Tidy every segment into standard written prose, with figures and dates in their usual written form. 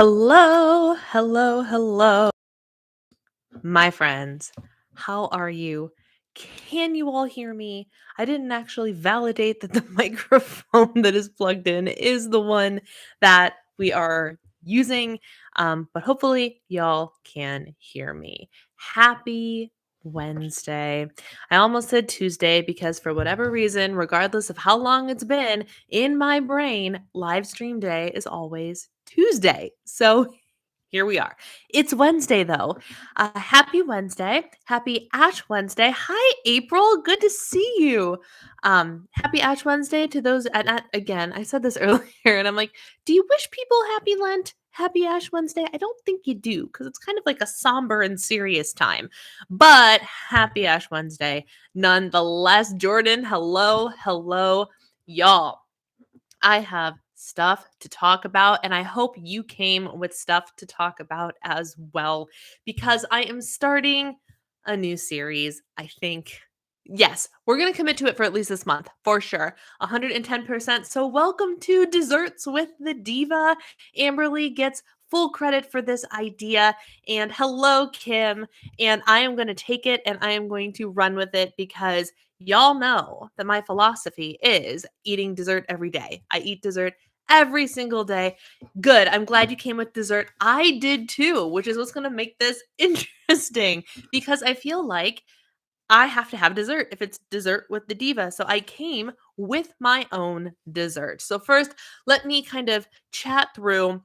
Hello, hello, hello, my friends. How are you? Can you all hear me? I didn't actually validate that the microphone that is plugged in is the one that we are using, but hopefully y'all can hear me. Happy Wednesday. I almost said Tuesday because for whatever reason, regardless of how long it's been, in my brain, live stream day is always Tuesday. So here we are. It's Wednesday, though. Happy Wednesday. Happy Ash Wednesday. Hi, April. Good to see you. Happy Ash Wednesday to those. And again, I said this earlier, and I'm like, do you wish people happy Lent? Happy Ash Wednesday? I don't think you do because it's kind of like a somber and serious time. But happy Ash Wednesday nonetheless. Jordan, hello, hello, y'all. I have stuff to talk about, and I hope you came with stuff to talk about as well, because I am starting a new series. I think, yes, we're going to commit to it for at least this month, for sure. 110%. So, welcome to Desserts with the Diva. Amberly gets full credit for this idea. And hello, Kim. And I am going to take it and I am going to run with it because y'all know that my philosophy is eating dessert every day. I eat dessert every single day. Good. I'm glad you came with dessert. I did too, which is what's going to make this interesting because I feel like I have to have dessert if it's dessert with the diva. So I came with my own dessert. So first, let me kind of chat through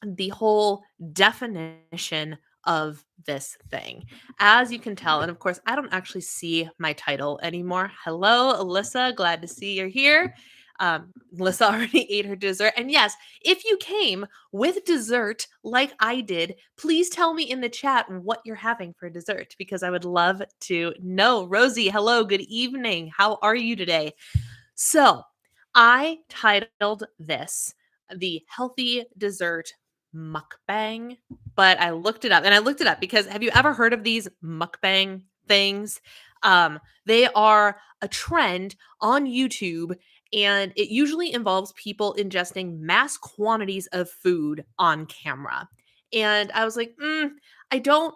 the whole definition of this thing. As you can tell, and of course, I don't actually see my title anymore. Hello, Alyssa. Glad to see you're here. Alyssa already ate her dessert. And yes, if you came with dessert like I did, please tell me in the chat what you're having for dessert because I would love to know. Rosie, hello, good evening. How are you today? So I titled this the Healthy Dessert Mukbang, but I looked it up and I looked it up because have you ever heard of these mukbang things? They are a trend on YouTube and it usually involves people ingesting mass quantities of food on camera. And I was like, I don't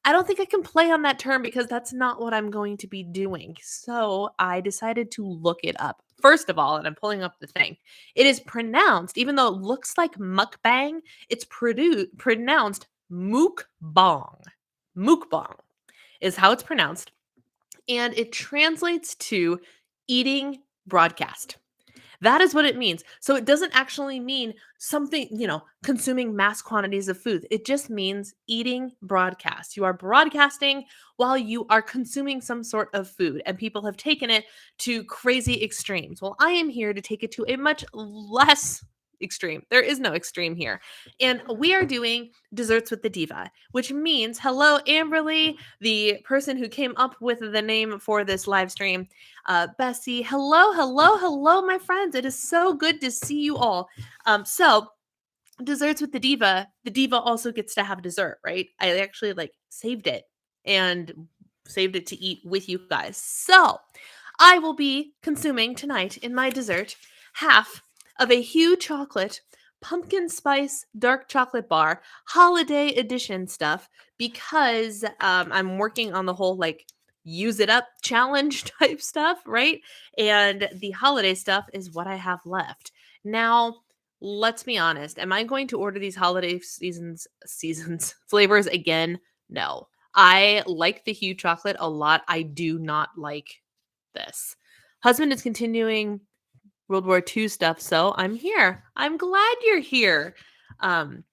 I don't think I can play on that term because that's not what I'm going to be doing. So I decided to look it up. First of all, and I'm pulling up the thing, it is pronounced, even though it looks like mukbang, it's pronounced mukbang. Mukbang is how it's pronounced. And it translates to eating broadcast. That is what it means. So it doesn't actually mean something, consuming mass quantities of food. It just means eating broadcast. You are broadcasting while you are consuming some sort of food, and people have taken it to crazy extremes. Well, I am here to take it to a much less extreme. There is no extreme here. And we are doing Desserts with the Diva, which means, hello, Amberly, the person who came up with the name for this live stream. Bessie, hello, hello, hello, my friends. It is so good to see you all. So Desserts with the diva also gets to have dessert, right? I actually saved it and saved it to eat with you guys. So I will be consuming tonight in my dessert half of a Hue chocolate pumpkin spice dark chocolate bar holiday edition stuff because I'm working on the whole use it up challenge type stuff, right? And the holiday stuff is what I have left. Now, let's be honest. Am I going to order these holiday seasons flavors again? No. I like the Hue chocolate a lot. I do not like this. Husband is continuing World War II stuff, so I'm here. I'm glad you're here. Um,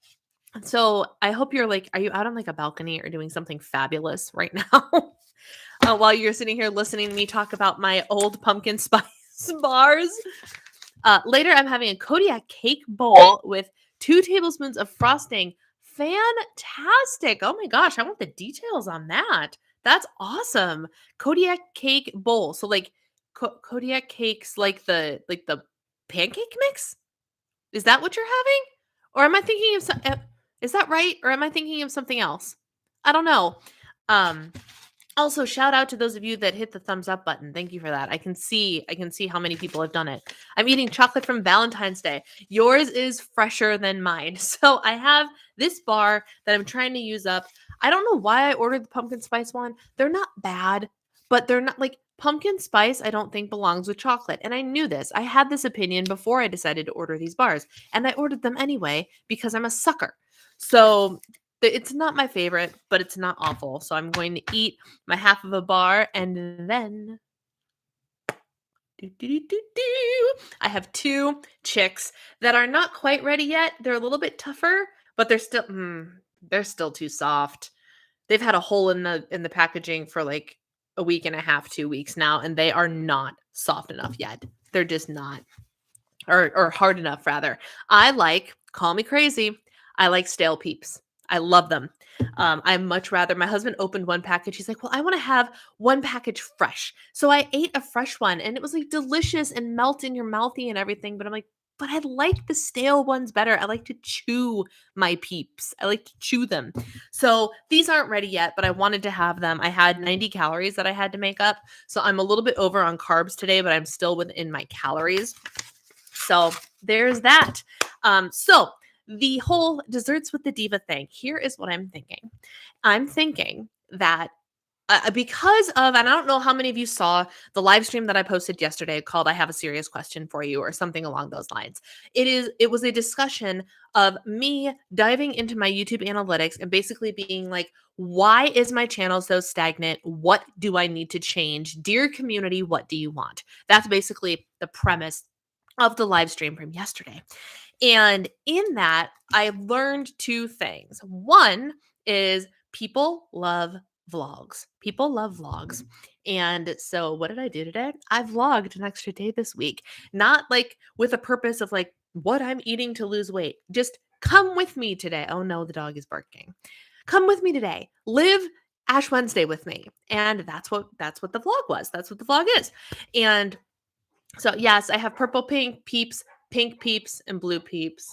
so I hope you're are you out on a balcony or doing something fabulous right now? While you're sitting here listening to me talk about my old pumpkin spice bars. Later, I'm having a Kodiak cake bowl with 2 tablespoons of frosting. Fantastic. Oh my gosh, I want the details on that. That's awesome. Kodiak cake bowl. So Kodiak cakes like the pancake mix? Is that what you're having? Or am I thinking of is that right? Or am I thinking of something else? I don't know. Um Also, shout out to those of you that hit the thumbs up button. Thank you for that. I can see how many people have done it. I'm eating chocolate from Valentine's Day. Yours is fresher than mine. So I have this bar that I'm trying to use up. I don't know why I ordered the pumpkin spice one. They're not bad, but they're not like pumpkin spice, I don't think belongs with chocolate. And I knew this. I had this opinion before I decided to order these bars, and I ordered them anyway because I'm a sucker. So it's not my favorite, but it's not awful. So I'm going to eat my half of a bar, and then I have 2 chicks that are not quite ready yet. They're a little bit tougher, but they're still too soft. They've had a hole in the packaging for like a week and a half, 2 weeks now, and they are not soft enough yet. They're just not, or hard enough rather. Call me crazy, I like stale peeps. I love them. I much rather, my husband opened one package. He's like, well, I want to have one package fresh. So I ate a fresh one and it was like delicious and melt in your mouthy and everything. But I'm like, but I like the stale ones better. I like to chew my peeps. I like to chew them. So these aren't ready yet, but I wanted to have them. I had 90 calories that I had to make up. So I'm a little bit over on carbs today, but I'm still within my calories. So there's that. So the whole desserts with the Diva thing, here is what I'm thinking. I'm thinking that because of, and I don't know how many of you saw the live stream that I posted yesterday called I Have a Serious Question for You or something along those lines. It was a discussion of me diving into my YouTube analytics and basically being like, why is my channel so stagnant? What do I need to change? Dear community, what do you want? That's basically the premise of the live stream from yesterday. And in that, I learned 2 things. One is people love vlogs. People love vlogs. And so what did I do today? I vlogged an extra day this week. Not like with a purpose of like what I'm eating to lose weight. Just come with me today. Oh no, the dog is barking. Come with me today. Live Ash Wednesday with me. And that's what the vlog was. That's what the vlog is. And so yes, I have purple peeps, pink peeps, and blue peeps.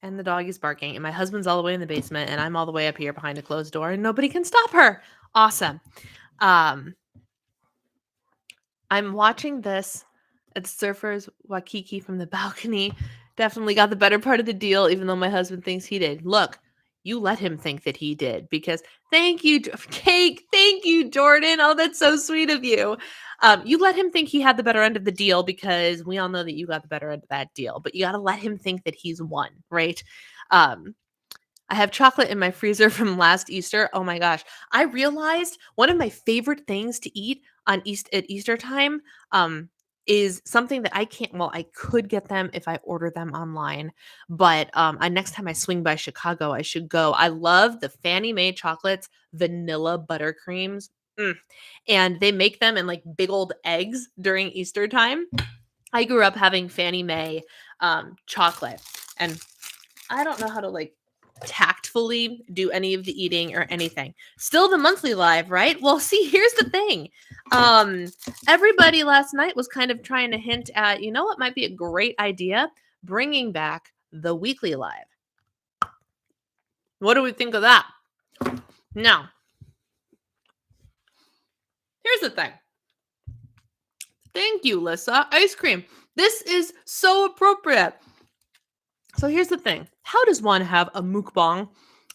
And the dog is barking, and my husband's all the way in the basement, and I'm all the way up here behind a closed door, and nobody can stop her. Awesome. Um, I'm watching this at Surfers Waikiki from the balcony. Definitely got the better part of the deal, even though my husband thinks he did. Look, you let him think that he did because thank you, Cake. Thank you, Jordan. Oh, that's so sweet of you. You let him think he had the better end of the deal because we all know that you got the better end of that deal, but you got to let him think that he's won, right? Um, I have chocolate in my freezer from last Easter. Oh my gosh. I realized one of my favorite things to eat at Easter time is something that I could get them if I order them online, but next time I swing by Chicago, I should go. I love the Fannie Mae chocolates, vanilla buttercreams. And they make them in like big old eggs during Easter time. I grew up having Fannie Mae chocolate, and I don't know how to like tactfully do any of the eating or anything. Still the monthly live, right? Well, see, here's the thing. Everybody last night was kind of trying to hint at, you know what might be a great idea? Bringing back the weekly live. What do we think of that? Now, here's the thing. Thank you, Lissa. Ice cream. This is so appropriate. So here's the thing. How does one have a mukbang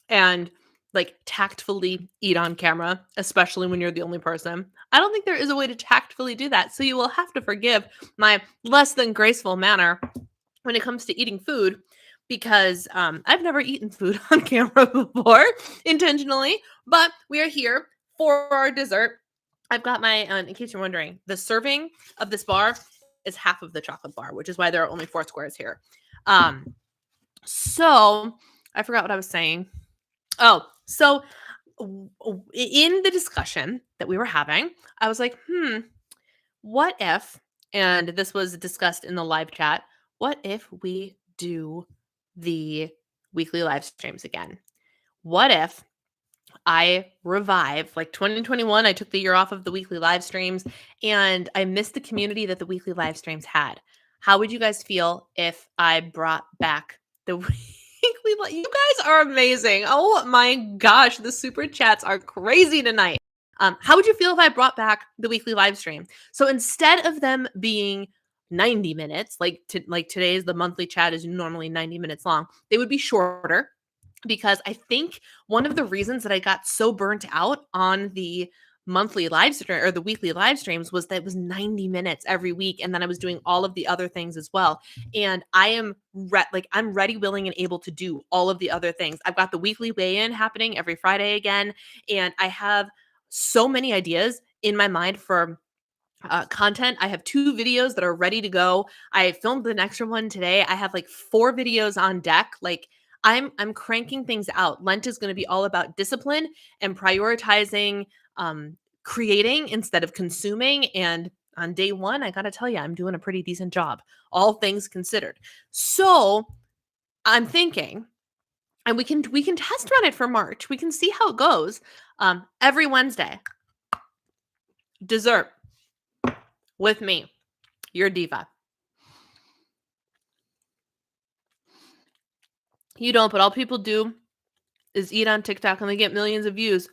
and like tactfully eat on camera, especially when you're the only person? I don't think there is a way to tactfully do that. So you will have to forgive my less than graceful manner when it comes to eating food because I've never eaten food on camera before intentionally, but we are here for our dessert. I've got my, in case you're wondering, the serving of this bar is half of the chocolate bar, which is why there are only 4 squares here. So I forgot what I was saying. Oh, so in the discussion that we were having, I was like, what if, and this was discussed in the live chat, what if we do the weekly live streams again? What if I revive, like 2021, I took the year off of the weekly live streams and I missed the community that the weekly live streams had. How would you guys feel if I brought back the You guys are amazing. Oh my gosh, the super chats are crazy tonight. How would you feel if I brought back the weekly live stream? So instead of them being 90 minutes, like today's the monthly chat is normally 90 minutes long, they would be shorter because I think one of the reasons that I got so burnt out on the monthly live stream or the weekly live streams was that it was 90 minutes every week, and then I was doing all of the other things as well. And I am I'm ready, willing, and able to do all of the other things. I've got the weekly weigh-in happening every Friday again, and I have so many ideas in my mind for content. I have 2 videos that are ready to go. I filmed an extra one today. I have like 4 videos on deck. Like I'm cranking things out. Lent is going to be all about discipline and prioritizing creating instead of consuming, and on day 1, I got to tell you I'm doing a pretty decent job, all things considered. So, I'm thinking, and we can test run it for March. We can see how it goes. Every Wednesday, dessert with me, your diva. You don't, but all people do is eat on TikTok and they get millions of views.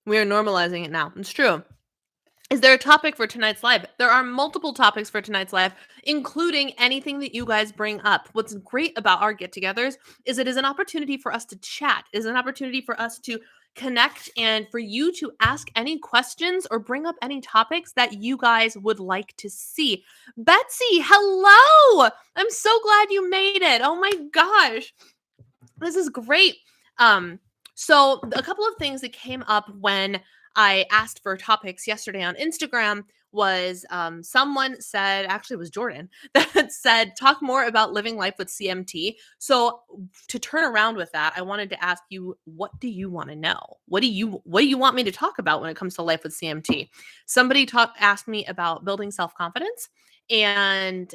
We are normalizing it now. It's true. Is there a topic for tonight's live? There are multiple topics for tonight's live, including anything that you guys bring up. What's great about our get-togethers is it is an opportunity for us to chat. It is an opportunity for us to connect and for you to ask any questions or bring up any topics that you guys would like to see. Betsy, hello! I'm so glad you made it. Oh my gosh. This is great. So a couple of things that came up when I asked for topics yesterday on Instagram was someone said, actually it was Jordan, that said, talk more about living life with CMT. So to turn around with that, I wanted to ask you, what do you want to know? What do you want me to talk about when it comes to life with CMT? Somebody asked me about building self-confidence, and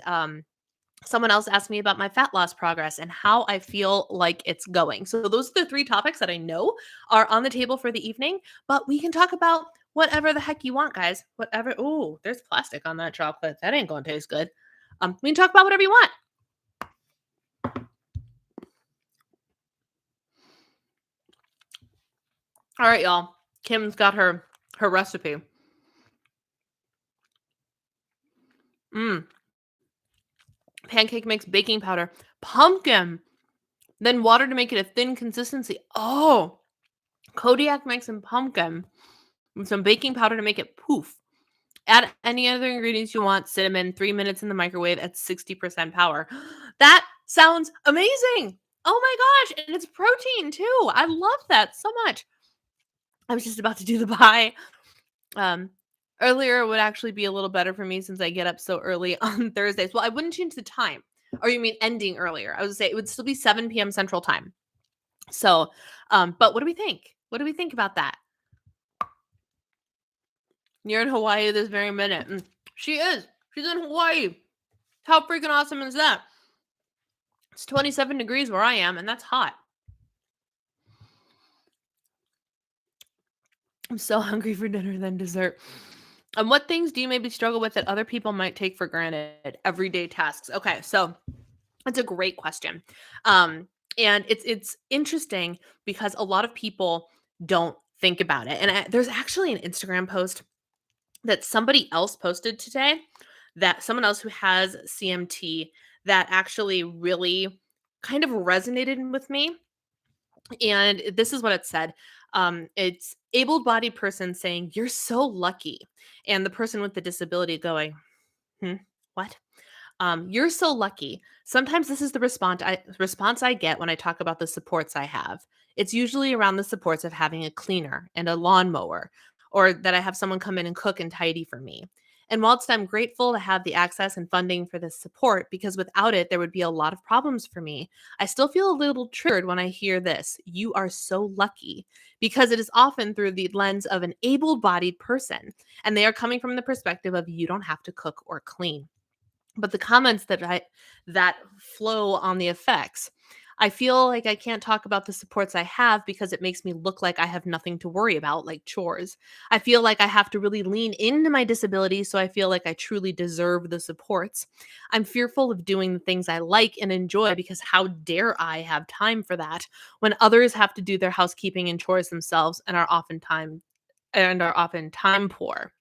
someone else asked me about my fat loss progress and how I feel like it's going. So those are the 3 topics that I know are on the table for the evening, but we can talk about whatever the heck you want, guys. Whatever. Oh, there's plastic on that chocolate. That ain't going to taste good. We can talk about whatever you want. All right, y'all. Kim's got her recipe. Pancake mix, baking powder, pumpkin, then water to make it a thin consistency. Oh, Kodiak mix and pumpkin with some baking powder to make it poof. Add any other ingredients you want. Cinnamon, 3 minutes in the microwave at 60% power. That sounds amazing. Oh my gosh. And it's protein too. I love that so much. I was just about to do the pie. Earlier would actually be a little better for me since I get up so early on Thursdays. Well, I wouldn't change the time. Or you mean ending earlier? I would say it would still be 7 p.m. Central Time. So, but what do we think? What do we think about that? You're in Hawaii this very minute. She is. She's in Hawaii. How freaking awesome is that? It's 27 degrees where I am, and that's hot. I'm so hungry for dinner than dessert. And what things do you maybe struggle with that other people might take for granted? Everyday tasks. Okay, so that's a great question. And it's interesting because a lot of people don't think about it. And there's actually an Instagram post that somebody else posted today, that someone else who has CMT, that actually really kind of resonated with me. And this is what it said. It's able-bodied person saying, "You're so lucky." And the person with the disability going, what? You're so lucky. Sometimes this is the response I get when I talk about the supports I have. It's usually around the supports of having a cleaner and a lawnmower, or that I have someone come in and cook and tidy for me. And whilst I'm grateful to have the access and funding for this support, because without it, there would be a lot of problems for me, I still feel a little triggered when I hear this. You are so lucky, because it is often through the lens of an able-bodied person, and they are coming from the perspective of you don't have to cook or clean. But the comments that flow on the effects, I feel like I can't talk about the supports I have because it makes me look like I have nothing to worry about, like chores. I feel like I have to really lean into my disability so I feel like I truly deserve the supports. I'm fearful of doing the things I like and enjoy because how dare I have time for that when others have to do their housekeeping and chores themselves and are often time poor.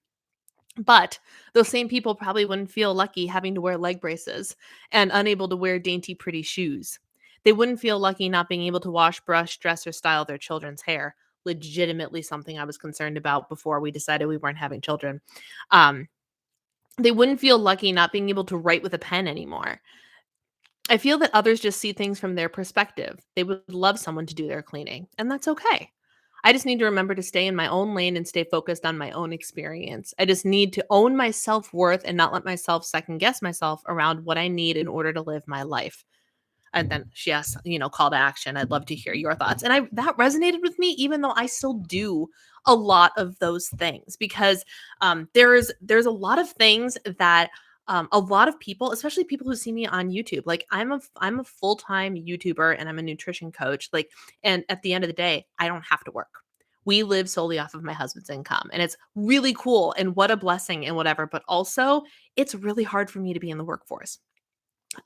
But those same people probably wouldn't feel lucky having to wear leg braces and unable to wear dainty, pretty shoes. They wouldn't feel lucky not being able to wash, brush, dress, or style their children's hair. Legitimately something I was concerned about before we decided we weren't having children. Um, they wouldn't feel lucky not being able to write with a pen anymore. I feel that others just see things from their perspective. They would love someone to do their cleaning, and that's okay. I just need to remember to stay in my own lane and stay focused on my own experience. I just need to own my self worth and not let myself second guess myself around what I need in order to live my life. And then she asks, call to action. I'd love to hear your thoughts. And I that resonated with me, even though I still do a lot of those things because there's a lot of things that a lot of people, especially people who see me on YouTube, like I'm a full time YouTuber and I'm a nutrition coach. Like, and at the end of the day, I don't have to work. We live solely off of my husband's income, and it's really cool and what a blessing and whatever. But also, it's really hard for me to be in the workforce.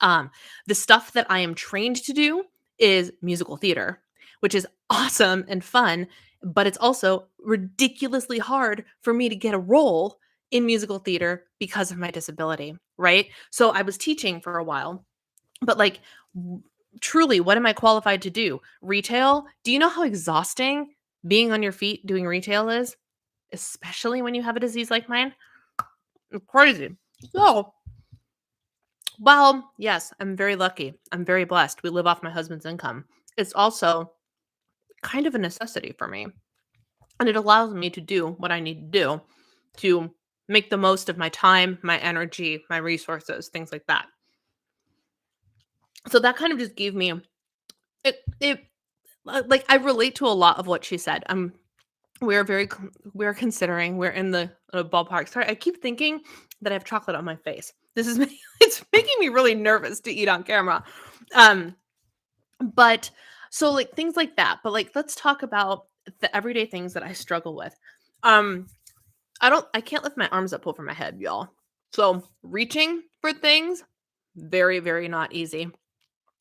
um, the stuff that I am trained to do is musical theater, which is awesome and fun, but it's also ridiculously hard for me to get a role in musical theater because of my disability, right? So I was teaching for a while, but like truly, what am I qualified to do? Retail? Do you know how exhausting being on your feet doing retail is? Especially when you have a disease like mine? It's crazy. So, well, yes, I'm very lucky. I'm very blessed. We live off my husband's income. It's also kind of a necessity for me. And it allows me to do what I need to do to make the most of my time, my energy, my resources, things like that. So that kind of just gave me it like I relate to a lot of what she said. We're we're considering we're in the ballpark. Sorry, I keep thinking that I have chocolate on my face. This is it's making me really nervous to eat on camera. Um But so like things like that. But like let's talk about the everyday things that I struggle with. Um I can't lift my arms up over my head, y'all. So reaching for things, very, very not easy.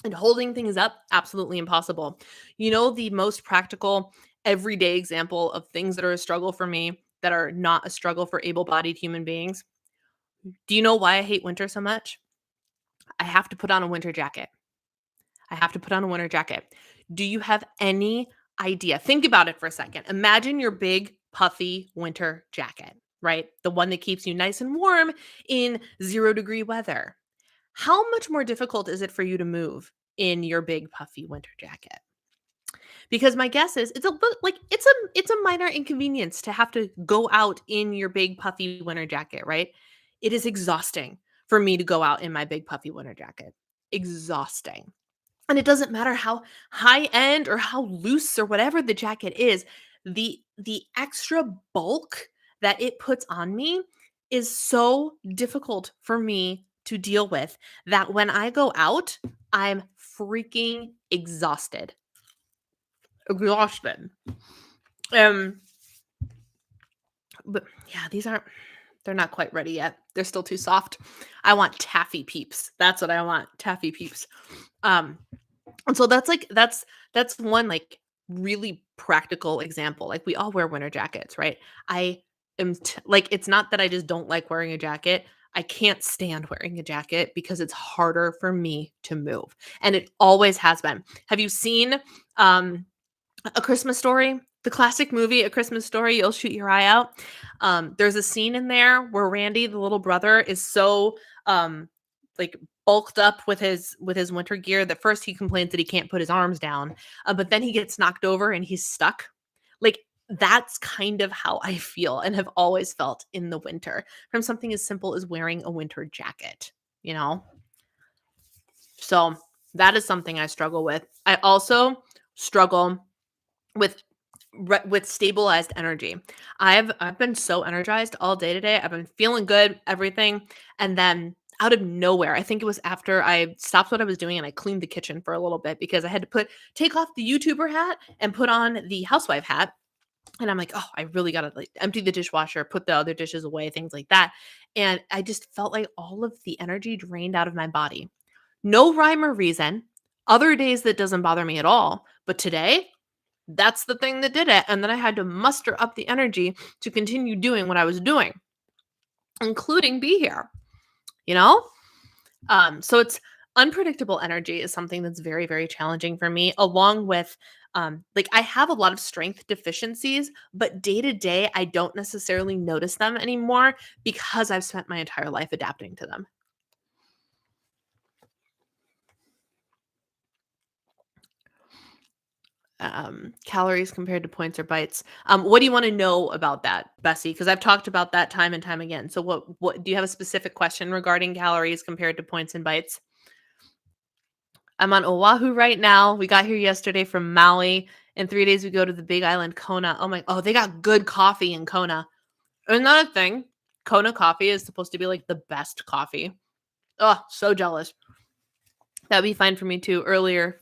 And holding things up, absolutely impossible. The most practical everyday example of things that are a struggle for me that are not a struggle for able-bodied human beings. Do you know why I hate winter so much? I have to put on a winter jacket. I have to put on a winter jacket. Do you have any idea? Think about it for a second. Imagine your big, puffy winter jacket, right? The one that keeps you nice and warm in 0-degree weather. How much more difficult is it for you to move in your big, puffy winter jacket? Because my guess is it's a minor inconvenience to have to go out in your big puffy winter jacket, right? It is exhausting for me to go out in my big puffy winter jacket. Exhausting. And it doesn't matter how high end or how loose or whatever the jacket is, the extra bulk that it puts on me is so difficult for me to deal with that when I go out, I'm freaking exhausted. Exhausted. Um but yeah, they're not quite ready yet. They're still too soft. I want taffy peeps. That's what I want. Taffy peeps. Um And so that's one like really practical example. Like we all wear winter jackets, right? I like it's not that I just don't like wearing a jacket. I can't stand wearing a jacket because it's harder for me to move. And it always has been. Have you seen A Christmas Story? The classic movie A Christmas Story, You'll Shoot Your Eye Out. There's a scene in there where Randy, the little brother, is so like bulked up with his winter gear that first he complains that he can't put his arms down, but then he gets knocked over and he's stuck. Like that's kind of how I feel and have always felt in the winter from something as simple as wearing a winter jacket, you know? So that is something I struggle with. I also struggle with with stabilized energy. I've been so energized all day today. I've been feeling good, everything, and then out of nowhere. I think it was after I stopped what I was doing and I cleaned the kitchen for a little bit because I had to take off the YouTuber hat and put on the housewife hat. And I'm like, "Oh, I really gotta, like, empty the dishwasher, put the other dishes away," things like that. And I just felt like all of the energy drained out of my body. No rhyme or reason. Other days that doesn't bother me at all, but today, that's the thing that did it, and then I had to muster up the energy to continue doing what I was doing, including be here, you know? So it's unpredictable energy is something that's very, very challenging for me, along with like I have a lot of strength deficiencies, but day to day, I don't necessarily notice them anymore because I've spent my entire life adapting to them. Calories compared to points or bites. What do you want to know about that, Bessie? Because I've talked about that time and time again. So what do you have a specific question regarding calories compared to points and bites? I'm on Oahu right now. We got here yesterday from Maui. In 3 days, we go to the Big Island, Kona. Oh, they got good coffee in Kona. Another thing, Kona coffee is supposed to be like the best coffee. Oh, so jealous. That'd be fine for me too. Earlier,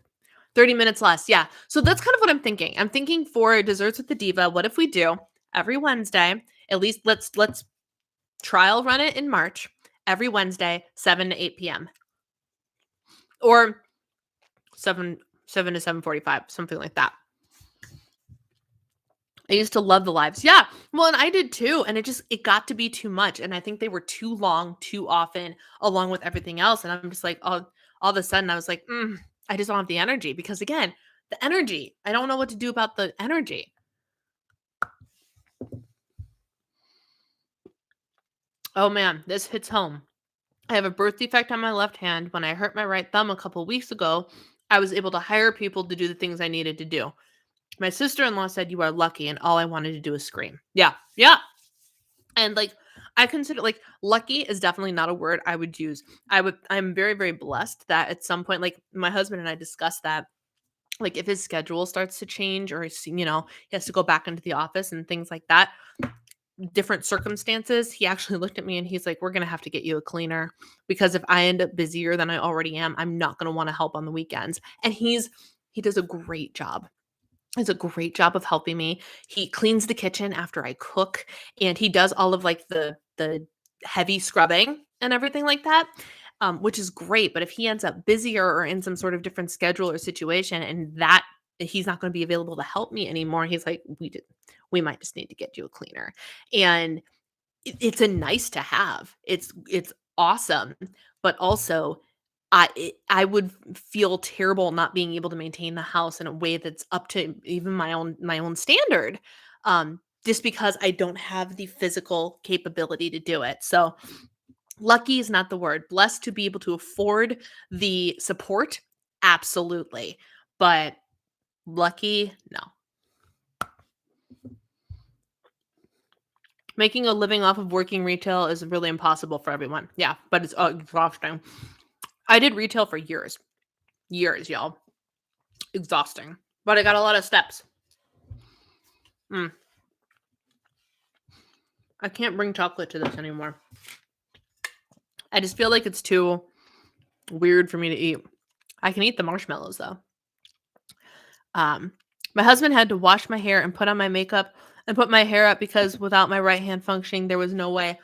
30 minutes less. Yeah. So that's kind of what I'm thinking. I'm thinking for desserts with the Diva, what if we do every Wednesday? At least let's trial run it in March. Every Wednesday, 7 to 8 p.m. Or 7 to 7:45, something like that. I used to love the lives. Yeah. Well, and I did too. And it got to be too much. And I think they were too long, too often, along with everything else. And I'm just like, all of a sudden I was like, I just don't have the energy because again, the energy, I don't know what to do about the energy. Oh man, this hits home. I have a birth defect on my left hand. When I hurt my right thumb a couple weeks ago, I was able to hire people to do the things I needed to do. My sister-in-law said you are lucky and all I wanted to do is scream. Yeah. Yeah. And like I consider like lucky is definitely not a word I would use. I'm very, very blessed that at some point, like my husband and I discussed that, like if his schedule starts to change or he has to go back into the office and things like that, different circumstances, he actually looked at me and he's like, "We're gonna have to get you a cleaner because if I end up busier than I already am, I'm not gonna want to help on the weekends." And he does a great job. Does a great job of helping me. He cleans the kitchen after I cook, and he does all of, like, the heavy scrubbing and everything like that, which is great, but if he ends up busier or in some sort of different schedule or situation and that he's not gonna be available to help me anymore, he's like, "We might just need to get you a cleaner." And it's a nice to have. It's awesome, but also I would feel terrible not being able to maintain the house in a way that's up to even my own standard, just because I don't have the physical capability to do it. So, lucky is not the word. Blessed to be able to afford the support, absolutely, but lucky, no. Making a living off of working retail is really impossible for everyone. Yeah, but it's exhausting. I did retail for years. Years, y'all. Exhausting. But I got a lot of steps. I can't bring chocolate to this anymore. I just feel like it's too weird for me to eat. I can eat the marshmallows though. My husband had to wash my hair and put on my makeup and put my hair up because without my right hand functioning, there was no way.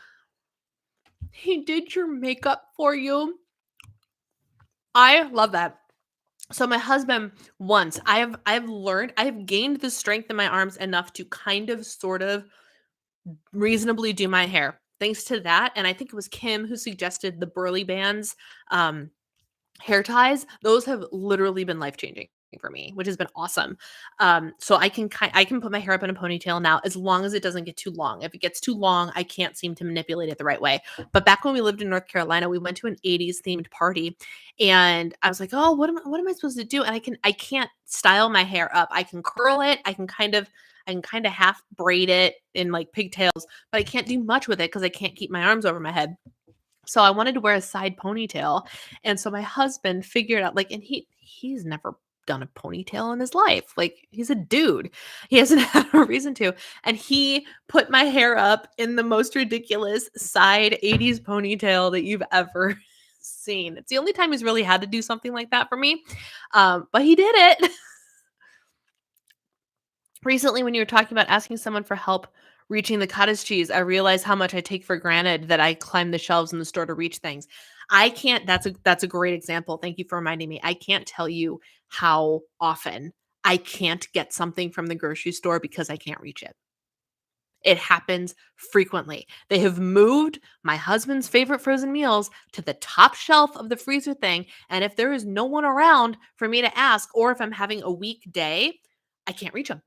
He did your makeup for you. I love that. So my husband once I have gained the strength in my arms enough to kind of sort of reasonably do my hair. Thanks to that, and I think it was Kim who suggested the burly bands, hair ties. Those have literally been life-changing for me, which has been awesome. So I can put my hair up in a ponytail now as long as it doesn't get too long. If it gets too long, I can't seem to manipulate it the right way. But back when we lived in North Carolina, we went to an 80s themed party and I was like, "Oh, what am I supposed to do?" And I can't style my hair up. I can curl it. I can kind of half braid it in like pigtails, but I can't do much with it because I can't keep my arms over my head. So I wanted to wear a side ponytail. And so my husband figured out like and he's never done a ponytail in his life. Like, he's a dude. He hasn't had a reason to. And he put my hair up in the most ridiculous side 80s ponytail that you've ever seen. It's the only time he's really had to do something like that for me. But he did it. Recently, when you were talking about asking someone for help reaching the cottage cheese, I realized how much I take for granted that I climb the shelves in the store to reach things. I can't that's a great example. Thank you for reminding me. I can't tell you how often I can't get something from the grocery store because I can't reach it. It happens frequently. They have moved my husband's favorite frozen meals to the top shelf of the freezer thing, and if there is no one around for me to ask, or if I'm having a weak day, I can't reach them.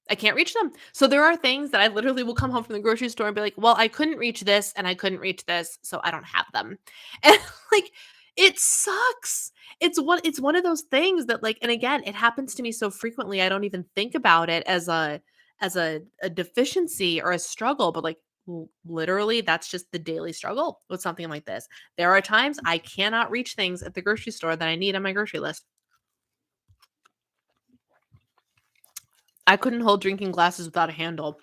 I can't reach them. So there are things that I literally will come home from the grocery store and be like, "Well, I couldn't reach this and I couldn't reach this, so I don't have them." And like, it sucks. It's one of those things that, like, and again, it happens to me so frequently I don't even think about it as a deficiency or a struggle, but like, literally that's just the daily struggle with something like this. There are times I cannot reach things at the grocery store that I need on my grocery list. I couldn't hold drinking glasses without a handle.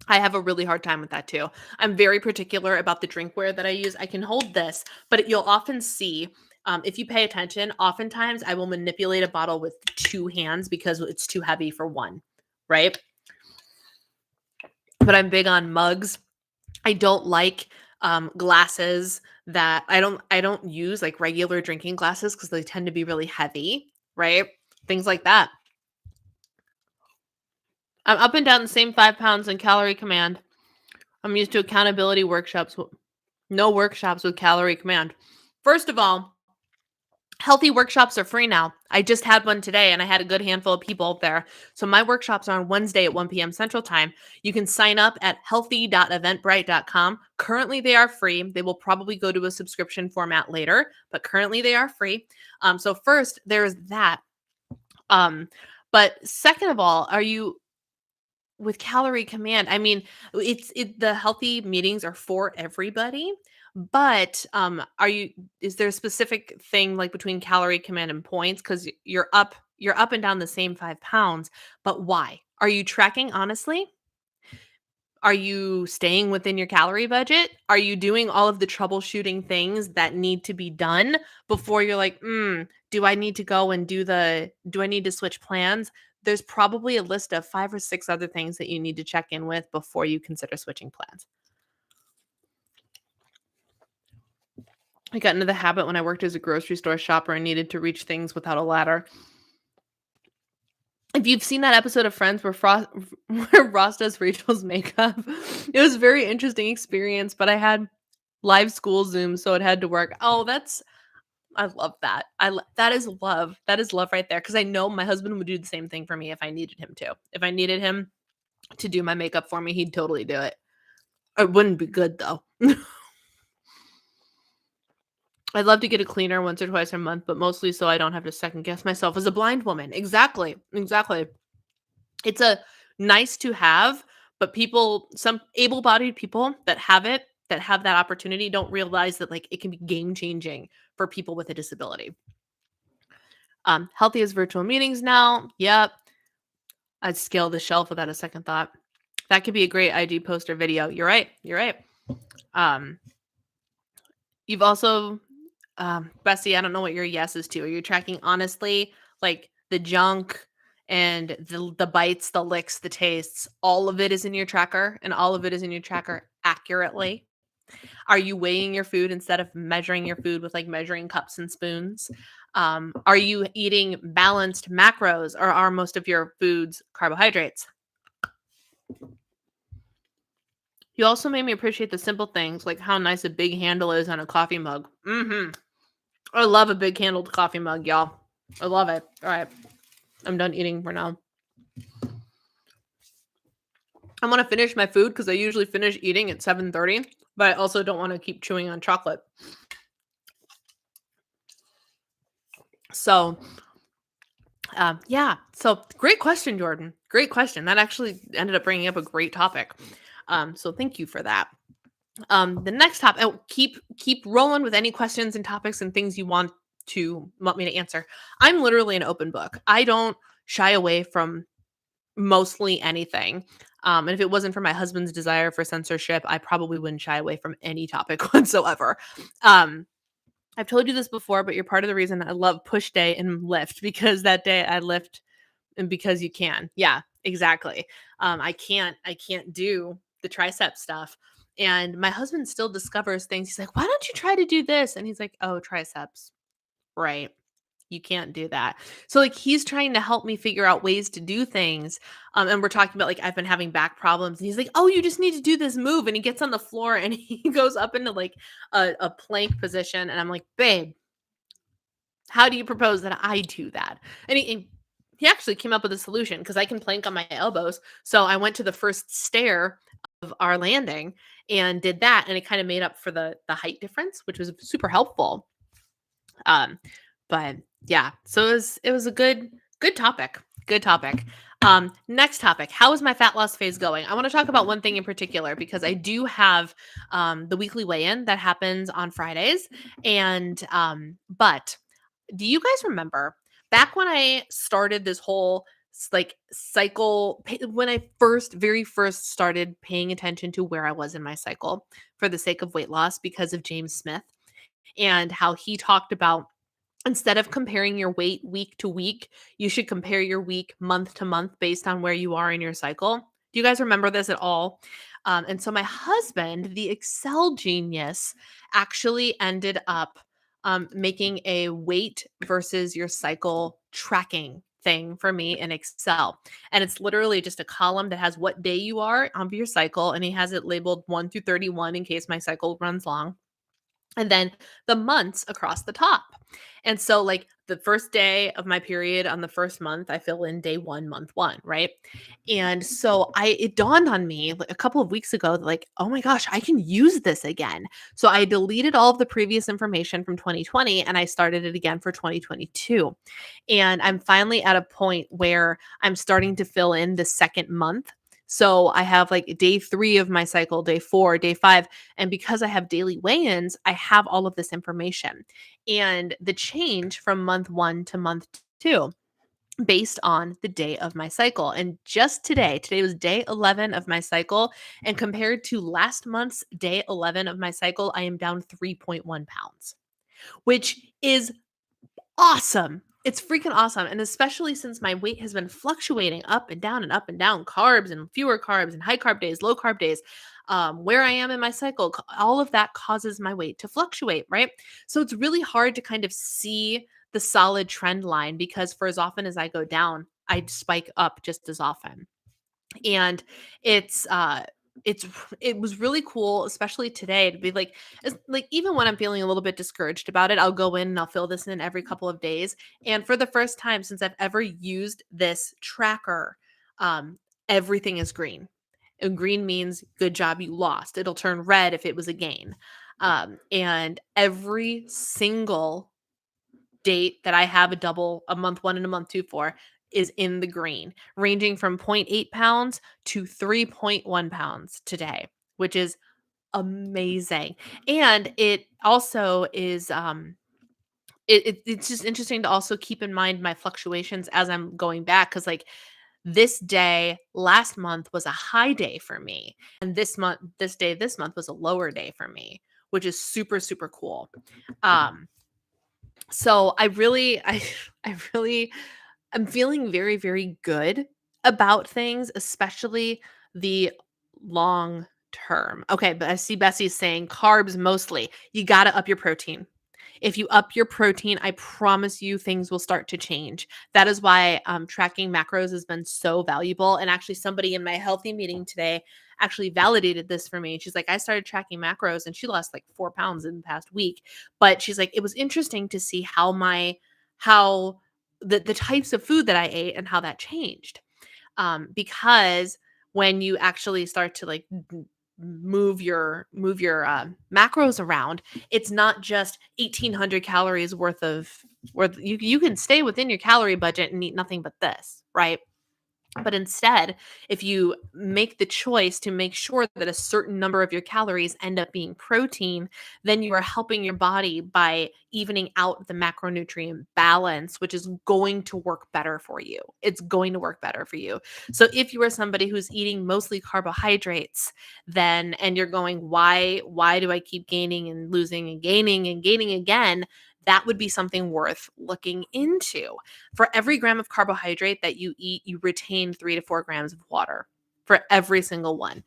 I have a really hard time with that too. I'm very particular about the drinkware that I use. I can hold this, but you'll often see, if you pay attention, oftentimes I will manipulate a bottle with two hands because it's too heavy for one, right? But I'm big on mugs. I don't like glasses that I don't use like regular drinking glasses because they tend to be really heavy, right? Things like that. I'm up and down the same 5 pounds in calorie command. I'm used to accountability workshops. No workshops with calorie command. First of all, healthy workshops are free now. I just had one today and I had a good handful of people there. So my workshops are on Wednesday at 1 p.m. Central Time. You can sign up at healthy.eventbrite.com. Currently, they are free. They will probably go to a subscription format later, but currently they are free. So first, there's that. But second of all, are you with calorie command? I mean, the healthy meetings are for everybody, but is there a specific thing like between calorie command and points? Because you're up and down the same 5 pounds, but why? Are you tracking honestly? Are you staying within your calorie budget? Are you doing all of the troubleshooting things that need to be done before you're like, do I need to go and do I need to switch plans? There's probably a list of 5 or 6 other things that you need to check in with before you consider switching plans. I got into the habit when I worked as a grocery store shopper and needed to reach things without a ladder. If you've seen that episode of Friends where Ross does Rachel's makeup, it was a very interesting experience, but I had live school Zoom, so it had to work. Oh, I love that. That is love. That is love right there, because I know my husband would do the same thing for me if I needed him to. If I needed him to do my makeup for me, he'd totally do it. It wouldn't be good, though. I'd love to get a cleaner once or twice a month, but mostly so I don't have to second guess myself as a blind woman. Exactly. Exactly. It's a nice to have, but some able-bodied people that have that opportunity don't realize that like it can be game changing for people with a disability. Healthy as virtual meetings now. Yep. I'd scale the shelf without a second thought. That could be a great IG post or video. You're right. You're right. You've also, Bessie, I don't know what your yes is to. Are you tracking honestly, like the junk and the bites, the licks, the tastes? All of it is in your tracker, and all of it is in your tracker accurately. Are you weighing your food instead of measuring your food with like measuring cups and spoons? Are you eating balanced macros, or are most of your foods carbohydrates? You also made me appreciate the simple things, like how nice a big handle is on a coffee mug. I love a big handled coffee mug, y'all. I love it. All right. I'm done eating for now. I want to finish my food because I usually finish eating at 7:30, but I also don't want to keep chewing on chocolate. So, yeah. So, great question, Jordan. Great question. That actually ended up bringing up a great topic. So thank you for that. The next topic. Keep rolling with any questions and topics and things you want to want me to answer. I'm literally an open book. I don't shy away from mostly anything. And if it wasn't for my husband's desire for censorship, I probably wouldn't shy away from any topic whatsoever. Um, I've told you this before, but you're part of the reason I love push day and lift, because that day I lift and because you can. Yeah, exactly. I can't do the tricep stuff. And my husband still discovers things. He's like, "Why don't you try to do this?" And he's like, "Oh, triceps." Right. You can't do that. So, like, he's trying to help me figure out ways to do things, and we're talking about, like, I've been having back problems, and he's like, "Oh, you just need to do this move," and he gets on the floor, and he goes up into, like, a plank position, and I'm like, "Babe, how do you propose that I do that?" And he actually came up with a solution, because I can plank on my elbows, so I went to the first stair of our landing and did that, and it kinda made up for the height difference, which was super helpful. Um, but yeah, so it was a good topic. Good topic. Next topic. How is my fat loss phase going? I want to talk about one thing in particular, because I do have the weekly weigh-in that happens on Fridays. And but do you guys remember back when I started this whole like cycle, when I very first started paying attention to where I was in my cycle for the sake of weight loss, because of James Smith and how he talked about, instead of comparing your weight week to week, you should compare your week month to month based on where you are in your cycle. Do you guys remember this at all? And so my husband, the Excel genius, actually ended up making a weight versus your cycle tracking thing for me in Excel. And it's literally just a column that has what day you are on your cycle. And he has it labeled 1 through 31 in case my cycle runs long, and then the months across the top. And so, like, the first day of my period on the first month, I fill in day 1, month 1, right? And so it dawned on me like a couple of weeks ago that, like, oh my gosh, I can use this again. So I deleted all of the previous information from 2020 and I started it again for 2022. And I'm finally at a point where I'm starting to fill in the second month. So I have like day 3 of my cycle, day 4, day 5, and because I have daily weigh-ins, I have all of this information and the change from month 1 to month 2 based on the day of my cycle. And just today was day 11 of my cycle. And compared to last month's day 11 of my cycle, I am down 3.1 pounds, which is awesome. It's freaking awesome. And especially since my weight has been fluctuating up and down, carbs and fewer carbs and high carb days, low carb days, where I am in my cycle, all of that causes my weight to fluctuate, right? So it's really hard to kind of see the solid trend line, because for as often as I go down, I spike up just as often. And it's it's it was really cool, especially today, to be like, like, even when I'm feeling a little bit discouraged about it, I'll go in and I'll fill this in every couple of days. And for the first time since I've ever used this tracker, um everything is green. And green means good job, you lost. It'll turn red if it was a gain. And every single date that I have a month 1 and a month 2 for is in the green, ranging from zero point 0.8 pounds to 3.1 pounds today, which is amazing. And it also is it's just interesting to also keep in mind my fluctuations as I'm going back, cuz like this day last month was a high day for me, and this month was a lower day for me, which is super super cool. Um so I really I'm feeling very, very good about things, especially the long term. Okay, but I see Bessie's saying carbs mostly. You got to up your protein. If you up your protein, I promise you things will start to change. That is why tracking macros has been so valuable. And actually, somebody in my healthy meeting today actually validated this for me. She's like, I started tracking macros and she lost like 4 pounds in the past week. But she's like, it was interesting to see how the types of food that I ate and how that changed. Because when you actually start to like move your macros around, it's not just 1,800 calories worth. You can stay within your calorie budget and eat nothing but this, right? But instead, if you make the choice to make sure that a certain number of your calories end up being protein, then you are helping your body by evening out the macronutrient balance, which is going to work better for you. It's going to work better for you. So if you are somebody who's eating mostly carbohydrates, then and you're going, why do I keep gaining and losing and gaining again? That would be something worth looking into. For every gram of carbohydrate that you eat, you retain 3 to 4 grams of water for every single one.